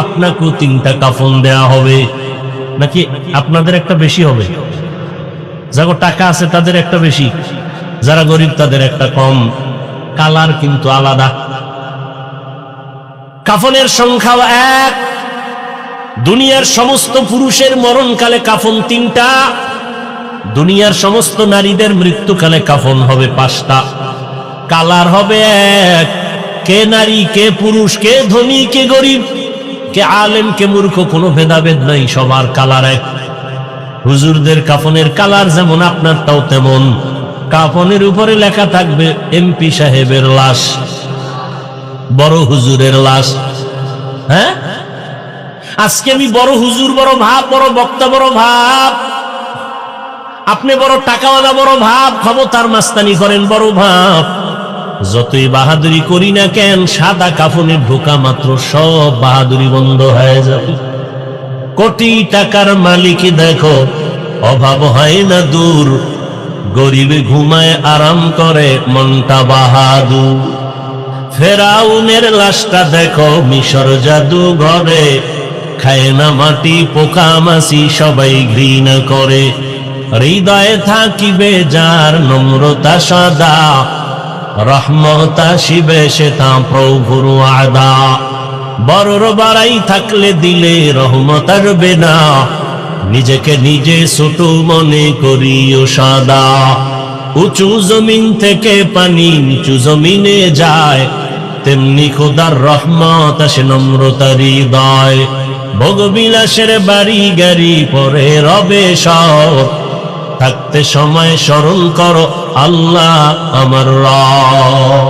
আপনাকেও 3টা কাফন দেয়া হবে। নাকি আপনাদের একটা বেশি হবে? যারা টাকা আছে তাদের একটা বেশি, যারা গরিব তাদের একটা কম। কালার কিন্তু আলাদা। কাফনের সংখ্যাও এক। দুনিয়ার সমস্ত পুরুষের মরণকালে কাফন 3টা, দুনিয়ার সমস্ত নারীদের মৃত্যুকালে কাফন হবে 5টা। কালার হবে এক। কে নারী, কে পুরুষ, কে ধনী, কে গরিব, কে আলেম, কে মূর্খ, কোনো ভেদাভেদ নাই, সবার কালার এক। হুজুরদের কাফনের কালার যেমন আপনারটাও তেমন। কাফনের উপরে লেখা থাকবে এমপি সাহেবের লাশ, বড় হুজুরের লাশ। হ্যাঁ, আজকে আমি বড় হুজুর, বড় ভাব, বড় বক্তা, বড় ভাব। আপনি বড় টাকাওয়ালা, বড় ভাব, ক্ষমতার মাস্তানি করেন, বড় ভাব। যতই বাহাদুরি করি না কেন, সাদা কাফনে ঢোকা মাত্র সব বাহাদুরি বন্ধ হয়ে যাবে। কোটি টাকার মালিক দেখো, অভাব হয় না দূর, গরিবে ঘুমায় আরাম করে মনটা বাহাদুর। ফেরাউনের লাশটা দেখো মিশর জাদু ঘরে, খায় না মাটি পোকা মাছি সবাই ঘৃণা করে। হৃদয়ে থাকিবে যার নম্রতা সদা, রহমত আসিবে সে তা প্রভুর ওয়াদা। বড়র বাড়াই থাকলে দিলে রহমত আসবে না, নিজেকে নিজে ছোট মনে করিও সাদা। উঁচু জমিন থেকে পানি নিচু জমিনে যায়, তেমনি খোদার রহমত আসে নম্রতার হৃদয়। ভোগবিলাসের বাড়ি গাড়ি পরে রবে সব, থাকতে সময় স্মরণ করো আল্লাহ আমার রব।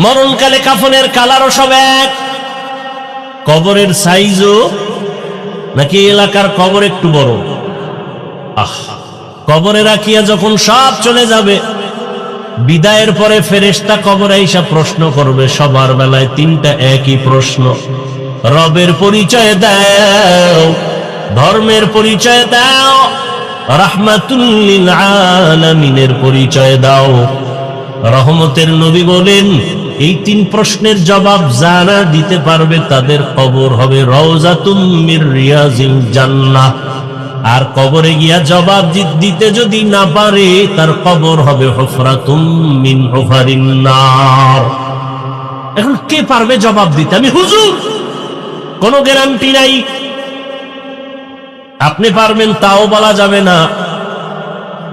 মরণকালে কাফনের কালারও সব এক। কবরের সাইজও নাকি এলাকার কবর একটু বড়? কবরে রাখিয়া যখন সব চলে যাবে, বিদায়ের পরে ফেরেশতা কবরে আইসা প্রশ্ন করবে। সবার বেলায় 3টা একই প্রশ্ন। রবের পরিচয় দাও, ধর্মের পরিচয় দাও, রাহমাতুল লিল আলামিনের পরিচয় দাও। রহমতের নবী বলেন, এই 3 প্রশ্নের জবাব যারা দিতে পারবে তাদের কবর হবে রওজাতুম মির রিয়াজিল জান্নাহ। আর কবরে গিয়া জবাব দিতে যদি না পারে, তার কবর হবে হুফরাতুম মিন হুফারিন নার। এখন কে পারবে জবাব দিতে? আমি হুজুর, কোনো গ্যারান্টি নাই। আপনি পারবেন তাও বলা যাবে না।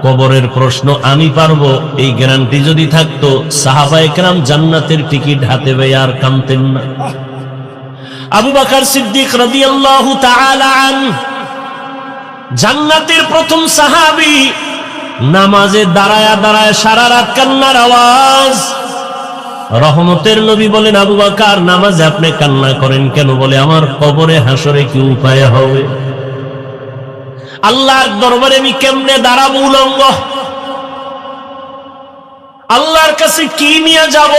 কবরের প্রশ্ন আমি পারবো, এই গ্যারান্টি যদি থাকতো, সাহাবায়ে কেরাম জান্নাতের টিকিট হাতে পেয়ে আর কামতেন না। আবু বকর সিদ্দিক রাদিয়াল্লাহু তাআলা আনহু জান্নাতের প্রথম সাহাবী। নামাজে দাঁড়ায়া দাঁড়ায় সারা রাত কান্নার আওয়াজ। রহমতের নবী বলেন, আবু বকর নামাজে আপনি কান্না করেন কেন? বলে, আমার কবরে হাসরে কি উপায় হবে? আল্লাহর দরবারে আমি কেমনে দাঁড়াবো উলঙ্গ? আল্লাহর কাছে কি নিয়ে যাব?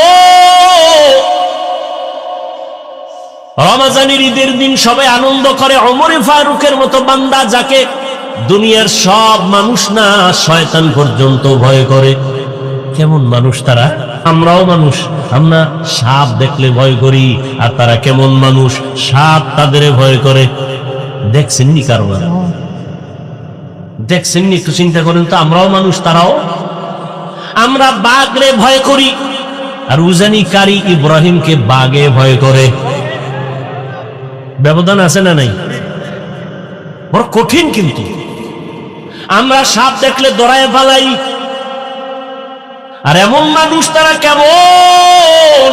রমজানের ঈদের দিন সবাই আনন্দ করে। ওমর ফারুকের মতো বান্দা, যাকে দুনিয়ার সব মানুষ না শয়তান পর্যন্ত ভয় করে। কেমন মানুষ তারা? আমরাও মানুষ, আমরা সাপ দেখলে ভয় করি। আর তারা কেমন মানুষ? সাপ তাদের ভয় করে। দেখছেননি কারবার? দেখছেননি? একটু চিন্তা করেন তো। আমরাও মানুষ, তারাও। আমরা বাঘরে ভয় করি, আর উজানিকারী ইব্রাহিমকে বাঘে ভয় করে। ব্যবধান আছে না নাই? বড় কঠিন। কিন্তু আমরা সাপ দেখলে দৌড়ায় পালাই, আর এমন মানুষ তারা কেমন,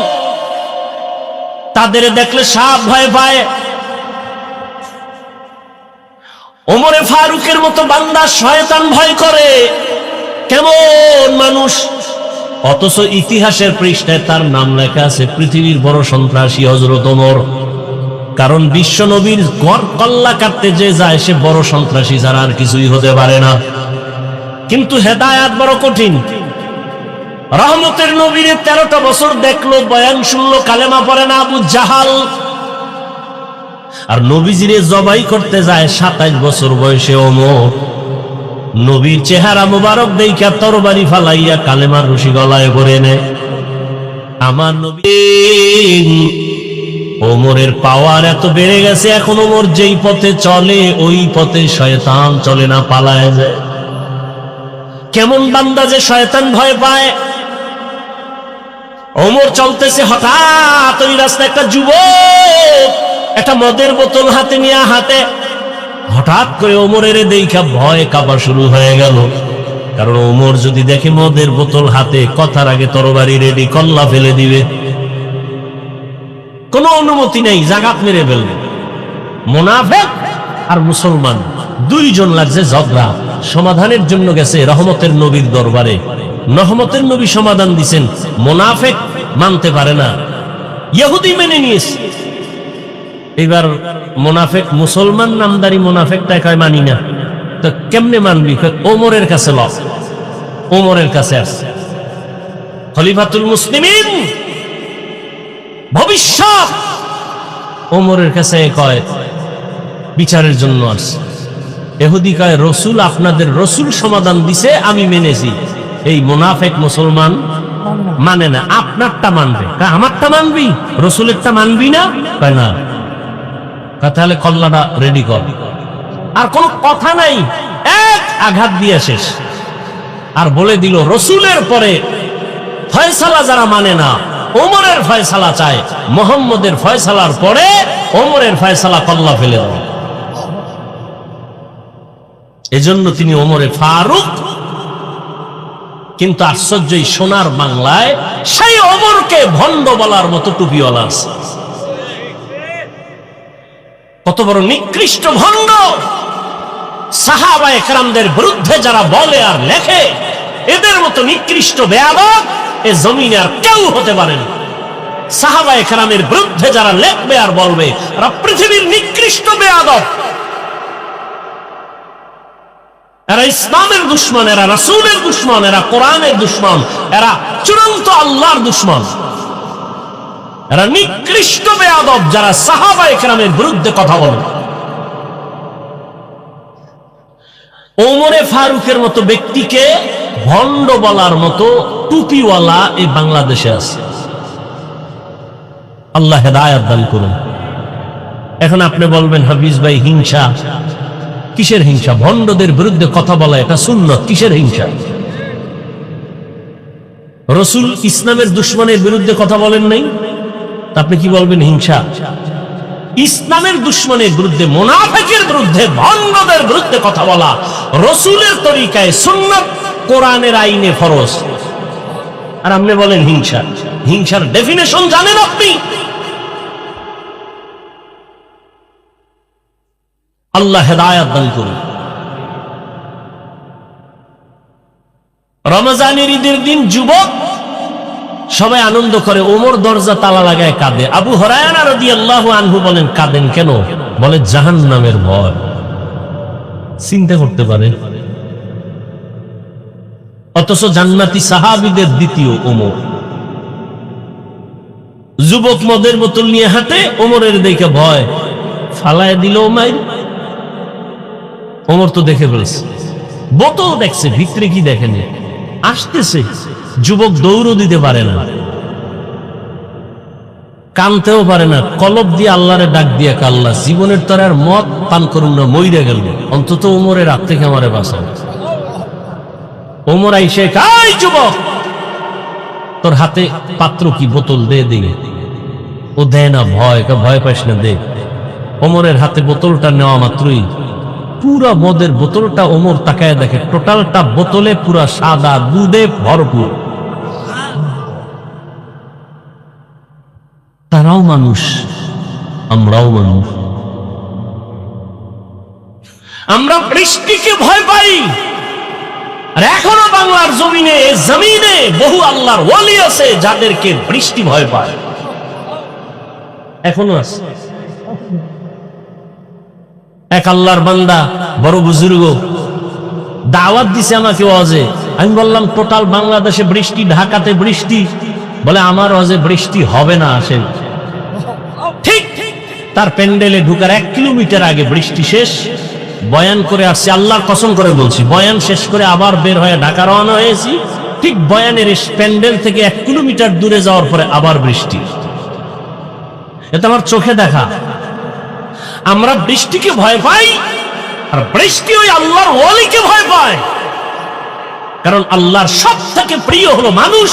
তাদের দেখলে সাপ ভয় পায়। ওমরে ফারুকের মতো বান্দা শয়তান ভয় করে, কেমন মানুষ। অথচ ইতিহাসের পৃষ্ঠায় তার নাম লেখা আছে পৃথিবীর বড় সন্ত্রাসী হযরত ওমর। কারণ বিশ্ব নবীর কল্লা কাটতে যে যায় সে বড় সন্ত্রাসী ছাড়া আর কিছুই হতে পারে না। কিন্তু হেদায়াত বড় কঠিন। রহমতের নবীর 13টা বছর দেখলো, বয়ান শুনলো, কালেমা পড়ে না আবু জাহাল। আর নবীজিরে জবাই করতে যায় 27 বছর বয়সে ওমর। নবীর চেহারা মুবারক দেইখা তরবারি ফালাইয়া কালেমার রশি গলায় ভরে নেয়। আমার নবী ওমরের পাওয়ার এত বেড়ে গেছে, এখন ওমর যেই পথে চলে ওই পথে শয়তান চলে না, পালায় যায়। কেমন বান্দা যে শয়তান ভয় পায়। ওমর চলতেছে, হঠাৎ ওই রাস্তায় একটা যুবক একটা মদের বোতল হাতে নিয়ে হাতে, হঠাৎ করে ওমরের দেইখা ভয় কাঁপা শুরু হয়ে গেল। কারণ ওমর যদি দেখে মদের বোতল হাতে, কথার আগে তরবারি রেডি, কল্লা ফেলে দিবে, কোনো অনুমতি নেই, জাগাত মেরে ফেলবে। মুনাফিক আর মুসলমান দুইজন লাগছে ঝগড়া, সমাধানের জন্য গেছে রহমতের নবীর দরবারে। রহমতের নবী সমাধান দিছেন, মুনাফিক মানতে পারে না, ইহুদি মেনে নিয়েছে। এবার মুনাফিক মুসলমান নামদারি মুনাফিকটা কয় মানি না। তো কেমনে মানবি? ওমরের কাছে লস, ওমরের কাছে আসছে খলিফাতুল মুসলিমিন, ভবিষ্যৎ ওমরের কাছে কয় বিচারের জন্য আসছে। ইহুদি কয় রসুল, আপনাদের রসুল সমাধান দিছে, আমি মেনেছি। এই মুনাফিক মুসলমান মানে না, আপনারটা মানবে। আমারটা মানবি, রসুলেরটা মানবি না? কয় না। তাহলে কল্লাটা রেডি কর। আর কোন কথা নাই, এক আঘাত দিয়ে শেষ। আর বলে দিল রসুলের পরে ফয়সালা যারা মানে না, ওমরের ফয়সালা চায়, মুহাম্মদের ফয়সালার পরে ওমরের ফয়সালা কল্লা ফেলে দেয়। এজন্য তিনি ওমরে ফারুক। কিন্তু আশ্চর্য, সোনার বাংলায় সেই ওমরকে ভণ্ড বলার মতো টুপিওয়ালা আছে। কত বড় নিকৃষ্ট ভণ্ড! সাহাবায়ে কেরামদের বিরুদ্ধে যারা বলে আর লেখে, এদের মতো নিকৃষ্ট বেয়াদব এ জমিনে আর কেউ হতে পারে না। সাহাবায়ে কেরামের বিরুদ্ধে যারা লেখবে আর বলবে, এরা পৃথিবীর নিকৃষ্ট বেয়াদব। এরা ইসলামের দুশমন, এরা রাসূলের দুশমন, এরা কোরআনের দুশমন, এরা চূড়ান্ত আল্লাহর দুশমন। এরা নিকৃষ্ট বেয়াদব যারা সাহাবায়ে কেরামের বিরুদ্ধে কথা বলে। ওমরে ফারুকের মতো ব্যক্তিকে ভণ্ড বলার মতো টুপিওয়ালা এই বাংলাদেশে আছে। আল্লাহ হেদায়েত দান করুন। এখন আপনি বলবেন, হাফিজ ভাই হিংসা কিসের? হিংসা ভণ্ডদের বিরুদ্ধে কথা বলা এটা সুন্নত, কিসের হিংসা? রসুল ইসলামের দুশমনের বিরুদ্ধে কথা বলেন নাই, আপনি কি বলবেন হিংসা? ইসলামের দুশমনের বিরুদ্ধে, মুনাফিকের বিরুদ্ধে, ভণ্ডদের বিরুদ্ধে কথা বলা রসুলের তরিকায় সুন্নাত, কোরআনের আইনে ফরজ। আর আপনি বলেন হিংসা। হিংসার ডেফিনেশন জানেন আপনি? আল্লাহ হেদায়েত দান করুন। রমজানের ঈদের দিন যুবক সবাই আনন্দ করে, ওমর দরজা তালা লাগায় কাঁদে। আবু হুরায়রা রাদিয়াল্লাহু আনহু বলেন, কাঁদেন কেন? বলে জাহান্নামের ভয়। চিন্তা করতে পারে। অথচ জান্নাতি সাহাবীদের দ্বিতীয় ওমর। যুবক মদের বোতল নিয়ে হাঁটে, ওমরের দেখে ভয়, ফালায় দিল ওমাই। ওমর তো দেখে ফেলছে, বোতল দেখছে, ভিতরে কি দেখেনি, আসতেছে। যুবক দৌড়ও দিতে পারে না, কানতেও পারে না, কলব দিয়ে আল্লাহরে ডাক দিয়ে, আল্লাহ জীবনের তরে আর মদ পান করুন না, মইরা গেল, অন্তত ওমরের হাত থেকে আমারে বাঁচাও। ওমর আইসে, কাই যুবক তোর হাতে পাত্র কি, বোতল দে দিকে। ও দেয় না, ভয় পাইস না, দে। ওমরের হাতে বোতলটা নেওয়া মাত্রই পুরা মদের বোতলটা ওমর তাকায় দেখে, টোটালটা বোতলে পুরা সাদা দুধে ভরপুর। তারাও মানুষ, আমরাও মানুষ। আমরা বৃষ্টিকে ভয় পাই, আর এখনো বাংলার জমিনে বহু আল্লাহর ওলি আছে যাদেরকে বৃষ্টি ভয় পায়, এখনো আছে। এক আল্লাহর বান্দা বড় বুজুর্গ দাওয়াত দিছে আমাকে ওয়াজে। আমি বললাম টোটাল বাংলাদেশে বৃষ্টি, ঢাকাতে বৃষ্টি। বলে আমার ওয়াজে বৃষ্টি হবে না, আসেন। ঠিক তার প্যান্ডেলে ঢুকার 1 কিলোমিটার আগে বৃষ্টি শেষ। বয়ান করে আসছি, আল্লাহর কসম করে বলছি, বয়ান শেষ করে আবার বের হয়ে ঢাকা রওনা হয়েছি। ঠিক বয়ানের প্যান্ডেল থেকে 1 কিলোমিটার দূরে যাওয়ার পরে আবার বৃষ্টি। এটা আমার চোখে দেখা। আমরা বৃষ্টিকে ভয় পাই, আর বৃষ্টি ওই আল্লাহর ওলিকে ভয় পায়। কারণ আল্লাহর সব থেকে প্রিয় হলো মানুষ।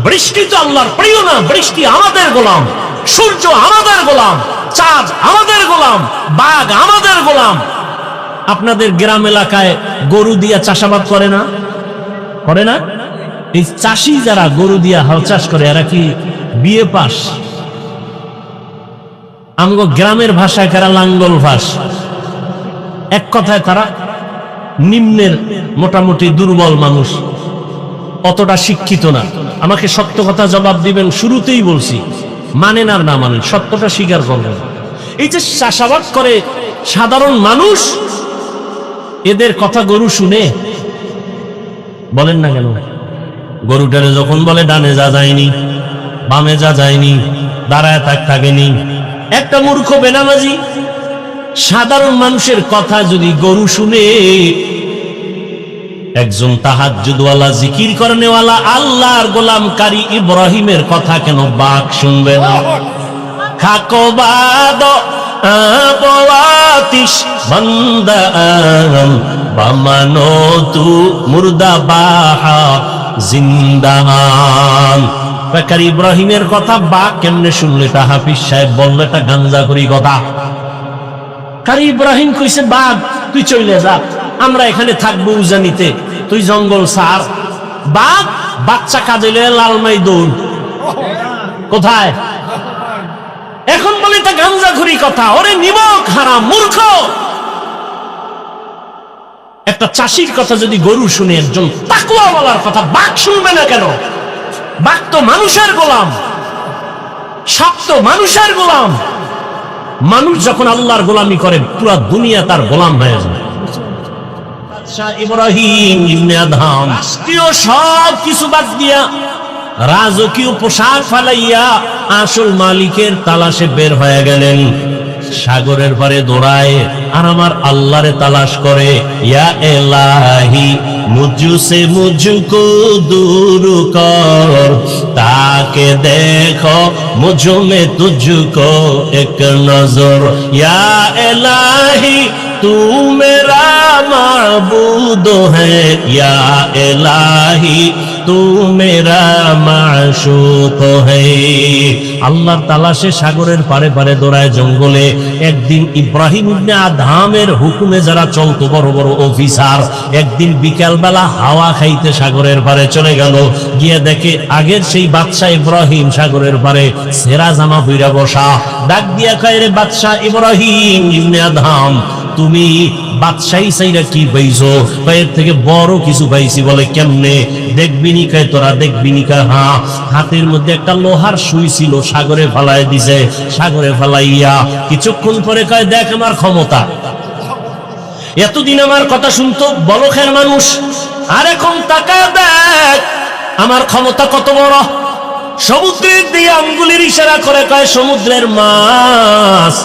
বৃষ্টি তো আল্লাহর প্রিয় না, বৃষ্টি আমাদের গোলাম। সূর্য আমাদের গোলাম, চাঁদ আমাদের গোলাম, বাঘ আমাদের গোলাম। আপনাদের গ্রাম এলাকায় গরু দিয়া চাষাবাদ করে না? করে না? এই চাষি যারা গরু দিয়া হাল চাষ করে, এরা কি বিয়ে পাস? আমগো গ্রামের ভাষায় কারা লাঙ্গল ভাস। এক কথায় তারা নিম্নের মোটামুটি দুর্বল মানুষ, অতটা শিক্ষিত না। আমাকে সত্য কথা জবাব দিবেন, শুরুতেই বলছি, মানেন আর না মানেন, সত্যটা স্বীকার করবেন। এই যে চাষাবাদ করে সাধারণ মানুষ, এদের কথা গরু শুনে? বলেন না কেন? গরুটারে যখন বলে ডানে যা যায়নি, বামে যা যায়নি, দাঁড়ায় থাকেনি। একটা মূর্খ বেনামাজি সাধারণ মানুষের কথা যদি গরু শুনে, একজন তাহাজ্জুদওয়ালা জিকির করনেওয়ালা আল্লাহর গোলামকারী ইব্রাহিমের কথা কেন বাঘ শুনবে না? খাকবাদ আবাতিস বান্দাম বামানো তু মুর্দাবাহা জিন্দান। বেকার ইব্রাহিমের কথা বাঘ কেমনে শুনলে? তা হাফিজ সাহেব বললে এটা গাঞ্জাখুরি কথা। কারি ইব্রাহিম কইছে বাঘ তুই চলে যা, আমরা এখানে থাকবো উজানিতে, তুই জঙ্গল সার। বাঘ বাচ্চা কাঁদিলে লালমাই দৌড়। কোথায়? এখন বলে এটা গাঞ্জাখুরি কথা। ওরে নিমক হারাম মূর্খ। একটা চাষির কথা যদি গরু শুনে, একজন তাকওয়াওয়ালার কথা বাঘ শুনবে না কেন? বাঘ তো মানুষের গোলাম, সাপ তো মানুষের গোলাম। মানুষ যখন আল্লাহর গোলামি করে, পুরো দুনিয়া তার গোলাম হয়ে যায়। ইব্রাহিম ইবনে আদহাম রাষ্ট্রীয় সব কিছু বাদ দিয়া, রাজকীয় পোশাক ফালাইয়া আসল মালিকের তালাশে বের হয়ে গেলেন। সাগরের পারে দৌড়ায় আর আমার আল্লাহরে তালাশ করে। ইয়া এলাহি মুঝসে মুঝকো দূর কর, তাকে দেখো মুঝ মে তুঝকো এক নজর। ইয়া এলাহি तू मेरा माबूद है, या इलाही तू मेरा माशूक है। আল্লাহর তালাশে সাগরের পারে পারে দৌড়ায় জঙ্গলে। একদিন ইব্রাহিম ইবনে আদহামের হুকুমে যারা চলতো বড় বড় অফিসার, একদিন বিকাল বেলা হাওয়া খাইতে সাগরের পারে চলে গেল। গিয়ে দেখে আগের সেই বাদশাহ ইব্রাহিম সাগরের পারে সেরা জামা পইরা বসা। ডাক দিয়া কয়, রে বাদশাহ ইব্রাহিম ইবনে আদহাম, তুমি বাদশাহী চাইরা কি পাইছো? এর থেকে বড় কিছু পাইছি। বলে কেমনে? দেখবি নি? কয় তোরা দেখবি নি? কয় হ্যাঁ। হাতের মধ্যে একটা লোহার সুই ছিল, সাগরে ফেলাই দিছে। সাগরে ফেলাইয়া কিছুক্ষণ পরে কয়, দেখ আমার ক্ষমতা। এতদিন আমার কথা শুনতো বলখের মানুষ, আর এখন তাকায় দেখ আমার ক্ষমতা কত বড়। সমুদ্রের দিয়ে আঙ্গুলের ইশারা করে কয়, সমুদ্রের মাছ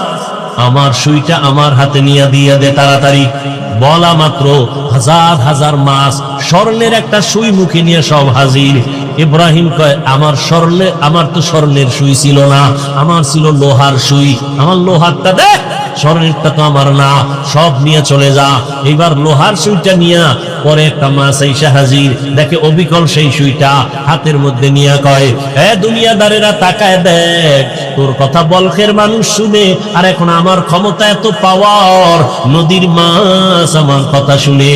আমার সুইটা আমার হাতে নিয়ে দিয়ে দে তাড়াতাড়ি। বলা মাত্র হাজার হাজার মাছ স্বর্ণের একটা সুই মুখে নিয়ে সব হাজির। ইব্রাহিম কয়, আমার তো স্বর্ণের সুই ছিল না, আমার ছিল লোহার সুই। আমার লোহারটা দে। স্বর্ণেরটা তো আমার না, সব নিয়ে চলে যা। এবার লোহার সুইটা নিয়ে পরে একটা মাছ আইসা হাজির, দেখে অবিকল সেই সুইটা হাতের মধ্যে নিয়ে কয়, এ দুনিয়াদারেরা তাকায় দেখ, তোর কথা বলখের মানুষ শুনে, আর এখন আমার ক্ষমতা এত পাওয়ার, নদীর মাছ আমার কথা শুনে।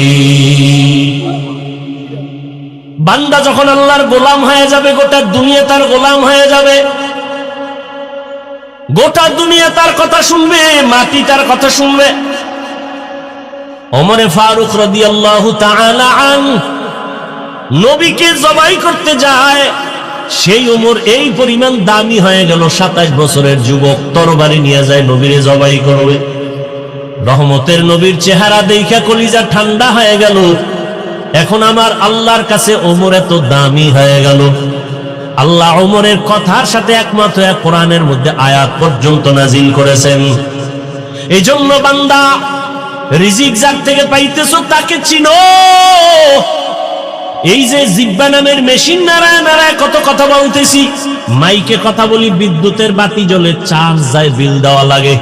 বান্দা যখন আল্লাহর গোলাম হয়ে যাবে, গোটা দুনিয়া তার গোলাম হয়ে যাবে, গোটা দুনিয়া তার কথা শুনবে, মাটি তার কথা শুনবে। ওমরে ফারুক রাদিয়াল্লাহু তাআলা আনহু নবীকে জবাই করতে যায়, সেই ওমর এই পরিমাণ দামি হয়ে গেল, 27 বছরের যুবক তরবারি নিয়ে যায় নবীরে জবাই করবে। রহমতের নবীর চেহারা দেখা কলিজা ঠান্ডা হয়ে গেল। এখন আমার আল্লাহর কাছে ওমর এত দামি হয়ে গেল, আল্লাহ ওমরের কথার সাথে একমত হয়ে কোরআনের মধ্যে আয়াত পর্যন্ত নাজিল করেছেন। এই জন্য বান্দা, রিজিক যার থেকে পাইতেছো তাকে চিনো। এই যে জিব্বা নামের মেশিন নাড়ায় নাড়ায় কত কথা বলতেছি, মাইকে কথা বলি, বিদ্যুতের বাতি জ্বলে, চার্জ যায়, বিল দেওয়া লাগে।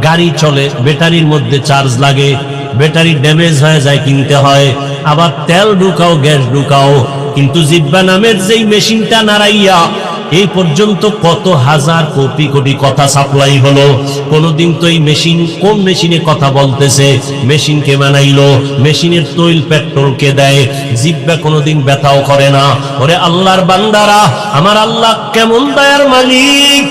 গাড়ি চলে, ব্যাটারির মধ্যে চার্জ লাগে, ব্যাটারি ড্যামেজ হয়ে যায়, কিনতে হয়। আবার তেল ঢুকাও, গ্যাস ঢুকাও, কিন্তু জিব্বা নামের যেই মেশিনটা নাড়াইয়া এই পর্যন্ত কত হাজার কোটি কোটি কথা সাপ্লাই হলো। কোনদিন তো এই মেশিন, কোন মেশিনে কথা বলতেছে, মেশিন কে বানাইলো, মেশিনের তৈল পেট্রোল কে দেয়, জিব্বা কোনদিন ব্যথাও করে না। ওরে আল্লাহর বান্দারা, আমার আল্লাহ কেমন দয়ার মালিক।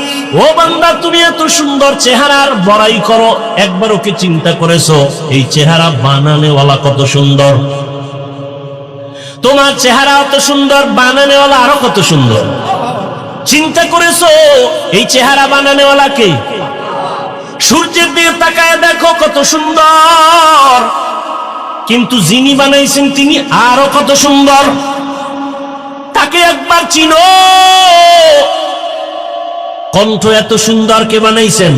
ও বান্দা, তুমি এত সুন্দর চেহারার বড়াই করো, একবার ওকে চিন্তা করেছো এই চেহারা বানানেওয়ালা কত সুন্দর? তোমার চেহারা অত সুন্দর, বানানেওয়ালা আরো কত সুন্দর। চিন্তা করেছো এই চেহারা বানানেওয়ালা কে? সূর্যের দিকে তাকায় দেখো কত সুন্দর, কিন্তু যিনি বানাইছেন তিনি আরো কত সুন্দর। তাকে একবার চিনো। কণ্ঠ এত সুন্দর, কে বানাইছেন?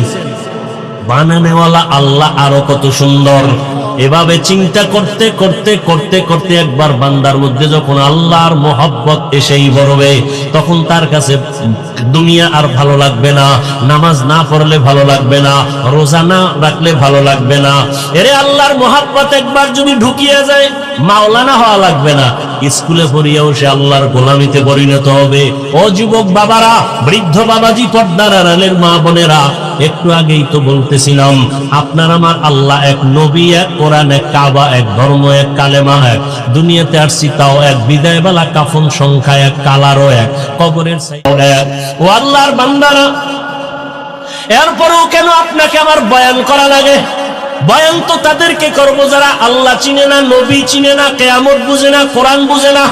বানানেওয়ালা আল্লাহ আরো কত সুন্দর। এভাবে চিন্তা করতে করতে করতে করতে একবার বান্দার মধ্যে যখন আল্লাহর মোহাব্বত এসেই পড়বে, তখন তার কাছে দুনিয়া আর ভালো লাগবে না, নামাজ না পড়লে ভালো লাগবে না, রোজা না রাখলে ভালো লাগবে না। এরে আল্লাহর মোহাব্বত একবার যদি ঢুকিয়ে যায়, মাওলানা হওয়া লাগবে না, স্কুলে পড়িয়াও সে আল্লাহর গোলামিতে পরিণত হবে। ও যুবক বাবারা, বৃদ্ধ বাবাজি, পর্দার আড়ালের মা বোনেরা, একটু আগেই তো বলতেছিলাম, আপনার আমার আল্লাহ এক, নবী এক, কোরআন এক, কাবা এক, ধর্ম এক, কালেমা এক, দুনিয়াতে আসছি তাও এক, বিদায়বেলা কাফন সংখ্যা এক, কালারও এক, কবরের এক। ও আল্লাহর বান্দারা, এরপরেও কেন আপনাকে আমার বয়ান করা লাগে? বয়ান তো তাদেরকে করবো যারা আল্লাহ চিনে না, নবী চিনে না, কিয়ামত বুঝে না, কোরআন বুঝে না।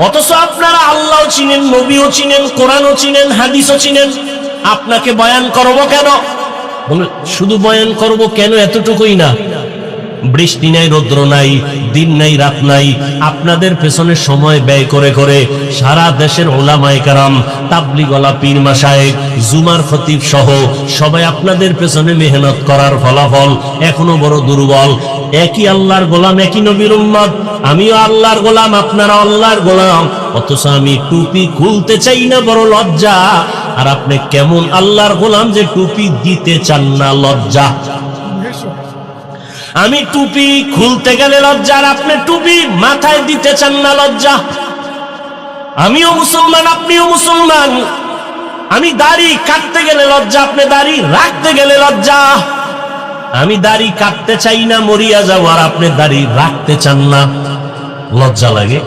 অথচ আপনারা আল্লাহও চিনেন, নবীও চিনেন, কোরআনও চিনেন, হাদিসও চিনেন, আপনাকে বয়ান করব কেন? শুধু বয়ান করব কেন এতটুকুই না, বৃষ্টি নাই, রৌদ্র নাই, দিন নাই, রাত নাই, আপনাদের পেছনে সময় ব্যয় করে করে সারা দেশের ওলামায়ে কেরাম, তাবলীগওয়ালা, পীর মাশায়েখ, জুমার খতিব সহ সবাই আপনাদের পেছনে মেহনত করার ফলাফল এখনো বড় দুর্বল। একই আল্লাহর গোলাম, একই নবীর উম্মত, আমিও আল্লাহর গোলাম, আপনারা আল্লাহর গোলাম, অথচ আমি টুপি খুলতে চাই না, বড় লজ্জা। আর আপনি কেমন আল্লাহর গোলাম যে টুপি দিতে চান না, লজ্জা। আমি টুপি খুলতে গেলে লজ্জা, আর আপনি টুপি মাথায় দিতে চান না, লজ্জা। আমিও মুসলমান, আপনিও মুসলমান, আমি দাড়ি কাটতে গেলে লজ্জা, আপনি দাড়ি রাখতে গেলে লজ্জা। আমি দাড়ি কাটতে চাই না, মরিয়া যাব, আর আপনি দাড়ি রাখতে চান না, লজ্জা লাগে।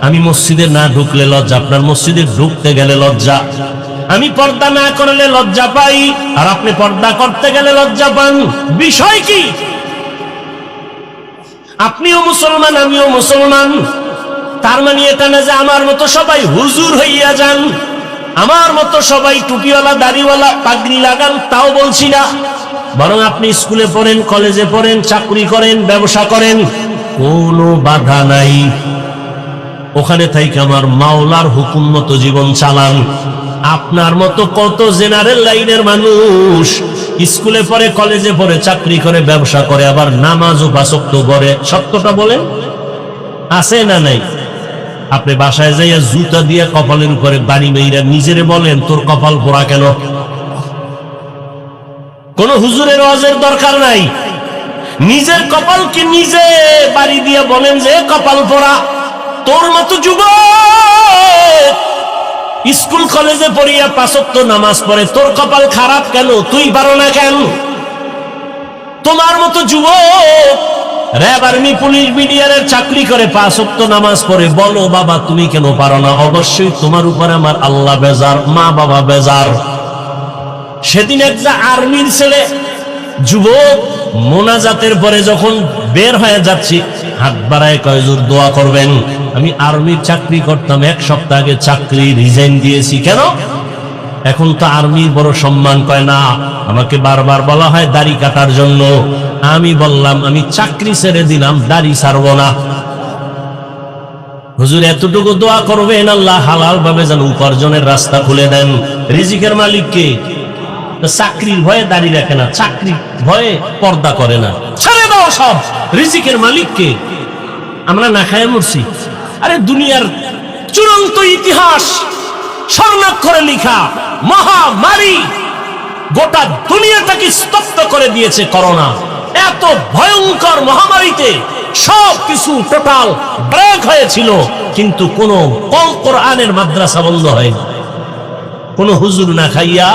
আমি মসজিদে না ঢুকলে লজ্জা, আপনার মসজিদে ঢুকতে গেলে লজ্জা। আমি পর্দা না করলে লজ্জা পাই, আর আপনি পর্দা করতে গেলে লজ্জা পান। বিষয় কি? আপনিও মুসলমান, আমিও মুসলমান। তার মানে এটা না যে আমার মতো সবাই হুজুর হইয়া যান, আমার মতো সবাই টুপিওয়ালা, দাড়িওয়ালা, পাগড়ি লাগান, তাও বলছি না। বরং আপনি স্কুলে পড়েন, কলেজে পড়েন, চাকরি করেন, ব্যবসা করেন, কোনো বাধা নাই, ওখানে থেকে আমার মাওলার হুকুম মতো জীবন চালান। আপনার মতো কত জেনারেল লাইনের মানুষ স্কুলে পড়ে, কলেজে পড়ে, চাকরি করে, ব্যবসা করে, আবার নামাজও 5 ওয়াক্ত পড়ে। সত্যটা বলেন, আছে না নাই? আপনি বাসায় যাইয়া জুতা দিয়ে কপালের উপরে বাড়ি মেয়েরা নিজেরে বলেন, তোর কপাল পোড়া কেন? কোন হুজুরের ওয়াজের দরকার নাই। নিজের কপালকে নিজে বাড়ি দিয়ে বলেন যে কপাল পোড়া। তোর মতো যুবক স্কুল কলেজে পড়িয়া 5 ওয়াক্ত নামাজ পড়ে, তোর কপাল খারাপ কেন? তুই পারো না কেন? তোমার মতো যুবক র‍্যাব, আর্মি, পুলিশ, বিডিআরের চাকরি করে 5 ওয়াক্ত নামাজ পড়ে, বলো বাবা তুমি কেন পারো না? অবশ্যই তোমার উপরে আমার আল্লাহ বেজার, মা বাবা বেজার। সেদিন একটা আর্মির ছেলে যুবক মোনাজাতের পরে যখন বের হয়ে যাচ্ছি, হাত বাড়ায় কয়, হুজুর দোয়া করবেন, আমি আর্মির চাকরি করতাম, 1 সপ্তাহ আগে চাকরি রিজাইন দিয়েছি। কেন? এখন তো আর্মির বড় সম্মান। কয় না, আমাকে বারবার বলা হয় দাড়ি কাটার জন্য। আমি বললাম আমি চাকরি ছেড়ে দিলাম, দাড়ি ছাড়বো না। হুজুর এতটুকু দোয়া করবেন, আল্লাহ হালাল ভাবে যেন উপার্জনের রাস্তা খুলে দেন। রিজিকের মালিক কে? চাকরির ভয়ে দাড়ি রাখে না, চাকরির ভয়ে পর্দা করে না। ছেড়ে দাও সব, রিজিকের মালিক কে? আমরা না খায় মরছি। আরে দুনিয়ার চূড়ান্ত ইতিহাস স্বর্ণাক্ষরে লেখা মহামারী গোটা দুনিয়াটাকে স্তব্ধ করে দিয়েছে করোনা। এত ভয়ঙ্কর মহামারীতে সবকিছু টোটাল ব্রেক হয়েছিল, কিন্তু কোন কোরআনের মাদ্রাসা বন্ধ হয়নি। কোন হুজুর না খাইয়া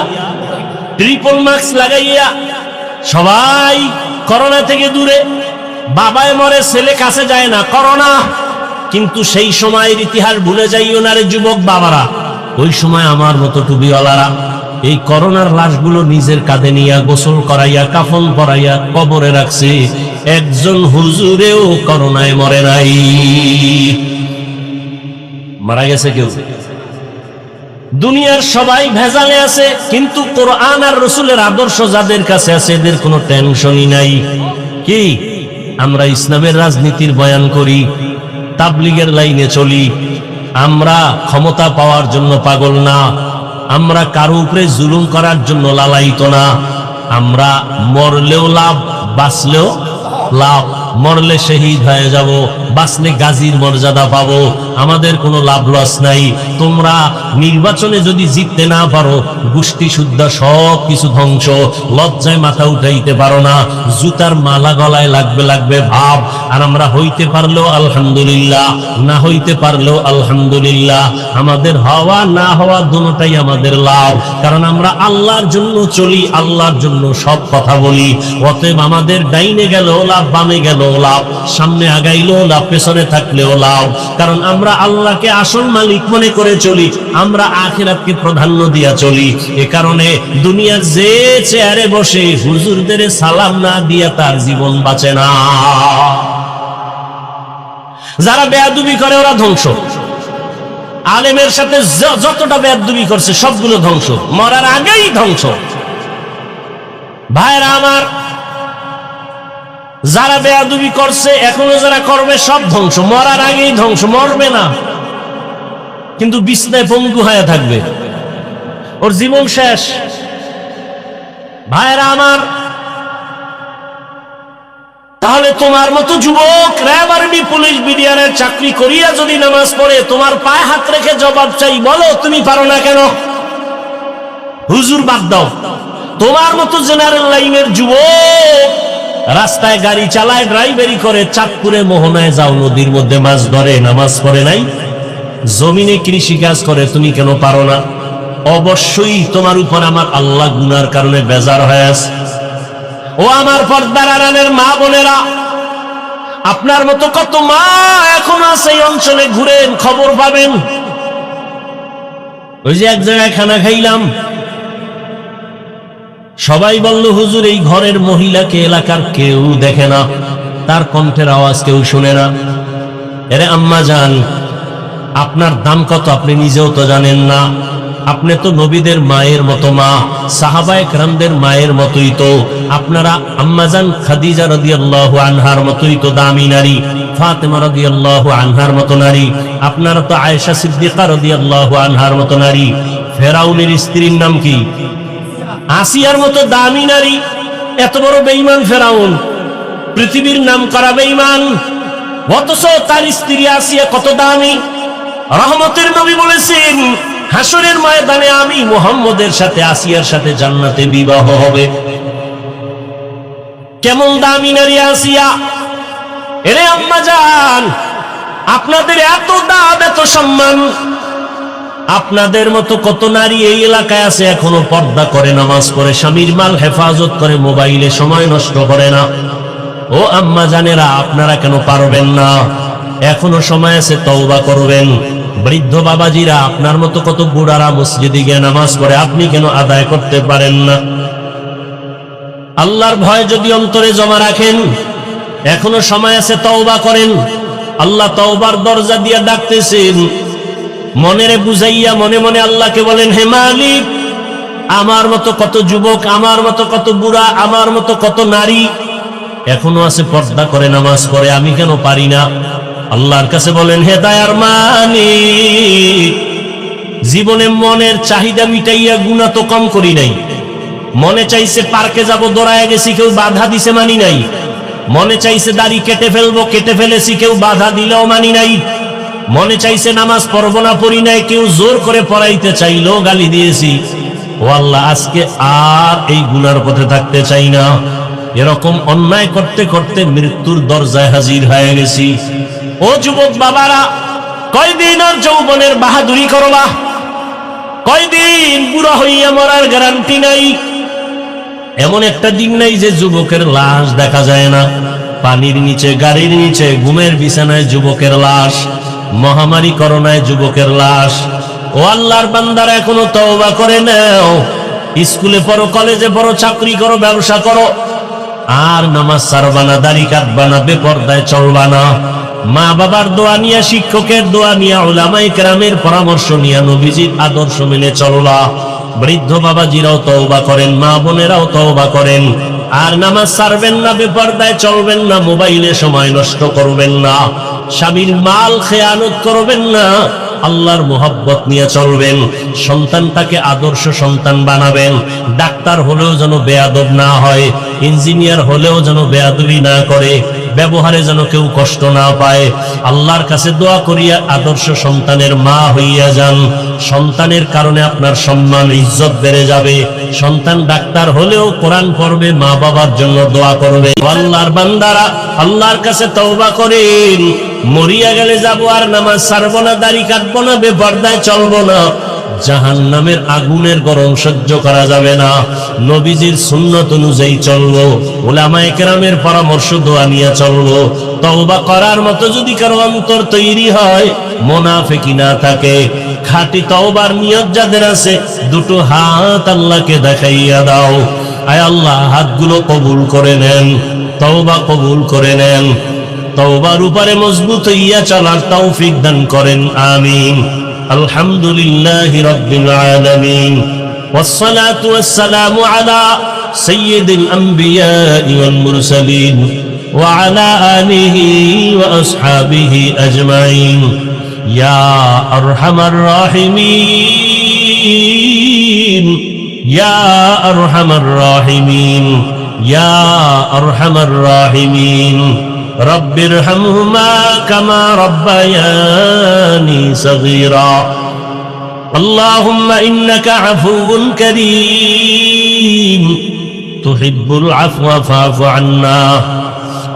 ট্রিপল মাস্ক লাগাইয়া সবাই করোনা থেকে দূরে। বাবায় মরে, ছেলে কাছে যায় না, করোনা। কিন্তু সেই সময়ের ইতিহাস ভুলে যাইও না রে যুবক বাবারা। ওই সময় আমার মতো টুবিওয়ালারা এই করোনার লাশগুলো নিজের কাঁধে নিয়ে গোসল করাইয়া, কাফন পরাইয়া কবরে রাখছে। একজন হুজুরেও করোনায় মরে নাই। মারা গেছে কেউ? দুনিয়ার সবাই ভেজালে আছে, কিন্তু কোরআন আর রাসূলের আদর্শ যাদের কাছে আছে এদের কোনো টেনশনই নাই। কি আমরা ইসলামের রাজনীতির বয়ান করি, তাবলীগের লাইনে চলি। আমরা ক্ষমতা পাওয়ার জন্য পাগল না, আমরা কারো উপরে জুলুম করার জন্য লালায়িত না। আমরা মরলেও লাভ, বাঁচলেও লাভ। মরলে শহীদ হয়ে যাব, বাঁচলে গাজীর মর্যাদা পাবো। আমাদের কোনো লাভ লস নাই। তোমরা নির্বাচনে যদি জিততে না পারো, গোষ্ঠী শুদ্ধ সব কিছু ধ্বংস। লজ্জায় মাথা উঠাইতে পারো না, জুতার মালা গলায় লাগবে লাগবে ভাব। আর আমরা হইতে পারলেও আলহামদুলিল্লাহ, না হইতে পারলেও আলহামদুলিল্লাহ। আমাদের হওয়া না হওয়া দুটোটাই আমাদের লাভ, কারণ আমরা আল্লাহর জন্য চলি, আল্লাহর জন্য সব কথা বলি। অতএব আমাদের ডাইনে গেলেও লাভ, বামে গেলেও লাভ, সামনে আগাইলেও লাভ, পেছনে থাকলেও লাভ। কারণ আমরা আল্লাহকে আসল মালিক মনে করে চলি, আমরা আখিরাতকে প্রাধান্য দিয়া চলি। এ কারণে দুনিয়ার যে চেয়ারে বসে হুজুরদের সালাম না দিয়া তার জীবন বাঁচে না। যারা বেয়াদবি করে ওরা ধ্বংস। আলেমের সাথে যতটা বেয়াদবি করছে সবগুলো ধ্বংস, মরার আগেই ধ্বংস। ভাইরা আমার, যারা বেয়াদবি করছে এখনো যারা করবে সব ধ্বংস, মরার আগেই ধ্বংস। মরবে না কিন্তু বিছনায় পঙ্গু হয়ে থাকবে, ওর জীবন শেষ। ভাইরা আমার, তাহলে তোমার মতো যুবক র‍্যাব, আর্মি, পুলিশ, বিডিআরের চাকরি করিয়া যদি নামাজ পড়ে তোমার পায়ে হাত রেখে জবাব চাই, বলো তুমি পারো না কেন? হুজুর বাদ দাও। তোমার মতো জেনারেল লাইনের যুবক রাস্তায় গাড়ি চালায়, ড্রাইভারি করে, চাঁদপুরে মোহনায় যাও, নদীর মধ্যে মাছ ধরে, নামাজ পড়ে নাই। জমিনে কৃষি কাজ করে, তুমি কেন পারো না? অবশ্যই তোমার উপর আমার আল্লাহ গুনার কারণে বেজার হয়ে আছে। ও আমার পর্দার আড়ালের মা বোনেরা, আপনার মতো কত মা এখন আছে এই অঞ্চলে, ঘুরেন খবর পাবেন। ওই যে এক জায়গায় খানা খাইলাম, সবাই বলল হুজুর এই ঘরের মহিলাকে এলাকার কেউ দেখে না, তার কণ্ঠের আওয়াজ কেউ শুনে না। এরে আম্মা জান, আপনার দাম কত আপনি নিজেও তো জানেন না। আপনি তো নবীদের মায়ের মতো মা, সাহাবায়ে কেরামদের মায়ের মতোই তো। আপনারা আম্মাজান খাদিজা রাদিয়াল্লাহু আনহার মতোই তো দামি নারী, ফাতেমা রাদিয়াল্লাহু আনহার মতো নারী। আপনারা তো আয়েশা সিদ্দিকা রাদিয়াল্লাহু আনহার মতো নারী। ফেরাউনের স্ত্রীর নাম কি? আসিয়ার মতো দামি নারী। এত বড় বেঈমান ফেরাউন, পৃথিবীর নাম করা বেঈমান, অথচ তার স্ত্রী আসিয়া কত দামি। রহমতের নবী বলেছেন হাসরের ময়দানে আমি মুহাম্মদের সাথে আসিয়ার সাথে জান্নাতে বিবাহ হবে। কেমন দামি নারী আসিয়া। এরে আম্মা জান, আপনাদের এত দাম, এত সম্মান, আপনাদের মতো কত নারী এই এলাকায় আছে এখনো পর্দা করে, নামাজ পড়ে, স্বামীর মাল হেফাজত করে, মোবাইলে সময় নষ্ট করে না। ও আম্মা জানেরা, আপনারা কেন পারবেন না? এখনো সময় আছে, তওবা করবেন। বৃদ্ধ বাবাজিরা, আপনার মতো কত বুড়ারা মসজিদে গিয়ে নামাজ পড়ে, আপনি কেন আদায় করতে পারেন না? আল্লাহর ভয় যদি অন্তরে জমা রাখেন, এখনো সময় আছে, তওবা করেন। আল্লাহ তওবার দরজা দিয়ে ডাকতেছেন। মনেরে বুঝাইয়া মনে মনে আল্লাহকে বলেন, হে মালিক, আমার মতো কত যুবক, আমার মতো কত বুড়া, আমার মতো কত নারী এখনো আছে পর্দা করে, নামাজ পড়ে, আমি কেন পারি না? আল্লাহর কাছে বলেন, হে দয়ার মালিক, জীবনে মনের চাহিদা মিটাইয়া গুনাহ তো কম করি নাই। মনে চাইছে পার্কে যাব, দৌড়ায় গেছি, কেউ বাধা দিছে, মানি নাই। মনে চাইছে দাড়ি কেটে ফেলবো, কেটে ফেলেছি, কেউ বাধা দিলেও মানি নাই। মনে চাইছে নামাজ পড়ব না, পড়ি নাই, কেউ জোর করে পড়াইতে চাইলেও গালি দিয়েছি। ও আল্লাহ, আজকে আর এই গুনার পথে থাকতে চাই না। এরকম অন্যায় করতে করতে মৃত্যুর দরজায় হাজির হয়ে গেছি। ও যুবক বাবারা, কয়দিন আর যৌবনের বাহাদুরি করবা? কয়দিন বুড়া হইয়া মরার গ্যারান্টি নাই। এমন একটা দিন নাই যে যুবকের লাশ দেখা যায় না। পানির নিচে, গাড়ির নিচে, ঘুমের বিছানায় যুবকের লাশ, মহামারী করোনায় যুবকের লাশ। ও আল্লাহর বান্দারা, এখনো তওবা করে নাও। স্কুলে পড়ো, কলেজে পড়ো, চাকরি করো, ব্যবসা করো, আর নামাজ ছাড়বা না, দাড়ি কাটবা না, বেপরদায় চলবা না। মা বাবার দোয়া নিয়া, শিক্ষকের দোয়া নিয়া, উলামায়ে কেরামের পরামর্শ নিয়া, নবীজির আদর্শ মেনে চলবা। বৃদ্ধ বাবাজিরাও তওবা করেন, মা বোনেরাও তওবা করেন। আর নামাজ ছাড়বেন না, বেপরদায় চলবেন না, মোবাইলে সময় নষ্ট করবেন না, স্বামীর মাল খেয়ানত করবেন না, আল্লাহর মোহাব্বত নিয়ে চলবেন। সন্তানটাকে আদর্শ সন্তান বানাবেন। ডাক্তার হলেও যেন বেয়াদব না হয়, ইঞ্জিনিয়ার হলেও যেন বেয়াদবি না করে, ব্যবহারে যেন কেউ কষ্ট না পায়। আল্লাহর কাছে দোয়া করিয়া আদর্শ সন্তানের মা হইয়া যান। সন্তানের কারণে আপনার সম্মান, ইজ্জত বেড়ে যাবে। সন্তান ডাক্তার হলেও কোরআন পড়বে, মা বাবার জন্য দোয়া করবে। আল্লাহর বান্দারা, আল্লাহর কাছে তওবা করেন। মরিয়া গেলে যাবো, আর নামাজ ছাড়বো না, দাড়ি কাটবো না, বেপরদায় চলবো না, জাহান্নামের আগুনের গরম সহ্য করা যাবে না। নবীজির সুন্নত অনুযায়ী চলবো, উলামায়ে কেরামের পরামর্শ দোয়া নিয়ে চলবো। তওবা করার মতো যদি কারো অন্তর তৈরি হয়, মুনাফিকি না থাকে, খাঁটি তওবার নিয়ত যাদের আছে, দুটো হাত আল্লাহকে দেখাইয়া দাও। আয় আল্লাহ, হাতগুলো কবুল করে নেন, তওবা কবুল করে নেন। তওবার উপরে মজবুত হইয়া চলার তৌফিক দান করেন, আমিন। আলহামদুলিল্লাহি রাব্বিল আলামিন, والصلاة والسلام على سيد الأنبياء والمرسلين وعلى آله وأصحابه أجمعين يا أرحم الراحمين يا أرحم الراحمين يا أرحم الراحمين رب ارحمهما كما ربياني صغيرا اللهم إنك عفو كريم تحب العفو فاعف عنا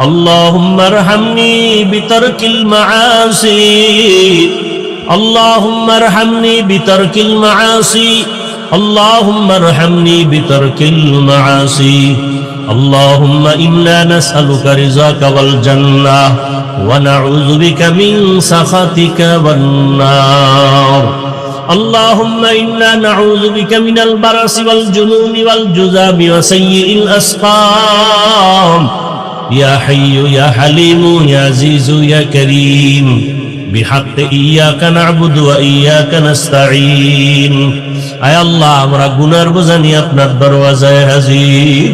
اللهم ارحمني بترك المعاصي اللهم ارحمني بترك المعاصي اللهم ارحمني بترك المعاصي اللهم إنا نسألك رضاك والجنة ونعوذ بك من سخطك والنار اللهم إنا نعوذ بك من البرص والجنون والجذام وسيء الأسقام يا حي يا حليم يا عزيز يا كريم بحق إياك نعبد وإياك نستعين আয় আল্লাহ, আমরা গুনার বোঝা নিয়ে আপনার দরওয়াজায় হাজির।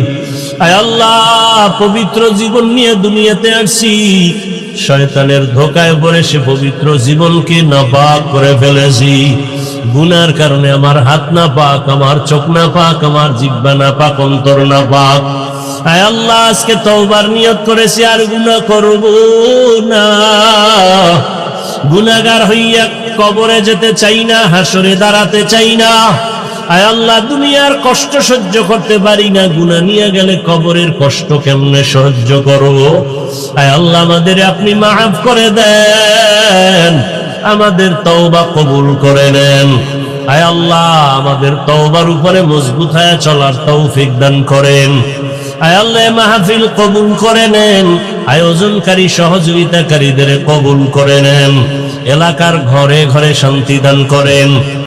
আয় আল্লাহ, পবিত্র জীবন নিয়ে দুনিয়াতে আসছি, শয়তানের ধোকায় পড়ে সে পবিত্র জীবনকে নাপাক করে ফেলেছি। গুনার কারণে আমার হাত না পাক, আমার চোখ না পাক, আমার জিহ্বা না পাক, অন্তর না পাক। আয় আল্লাহ, আজকে তওবার নিয়ত করেছি, আর গুনাহ করব না। গুনাহগার হইয়া কবরে যেতে চাই না, হাসরে দাঁড়াতে চাই না। আয় আল্লাহ, দুনিয়ার কষ্ট সহ্য করতে পারি না, গুনাহ নিয়ে গেলে কবরের কষ্ট কেমনে সহ্য করব। আয় আল্লাহ, আমাদের আপনি মাফ করে দেন, আমাদের তওবা কবুল করে নেন। আয় আল্লাহ, আমাদের তওবার উপরে মজবুত হয়ে চলার তৌফিক দান করেন। আয় আল্লাহ, মাহফিল কবুল করে নেন, আয়োজনকারী সহযোগিতাকারীদের কবুল করে নেন, এলাকার ঘরে ঘরে শান্তি দান করেন।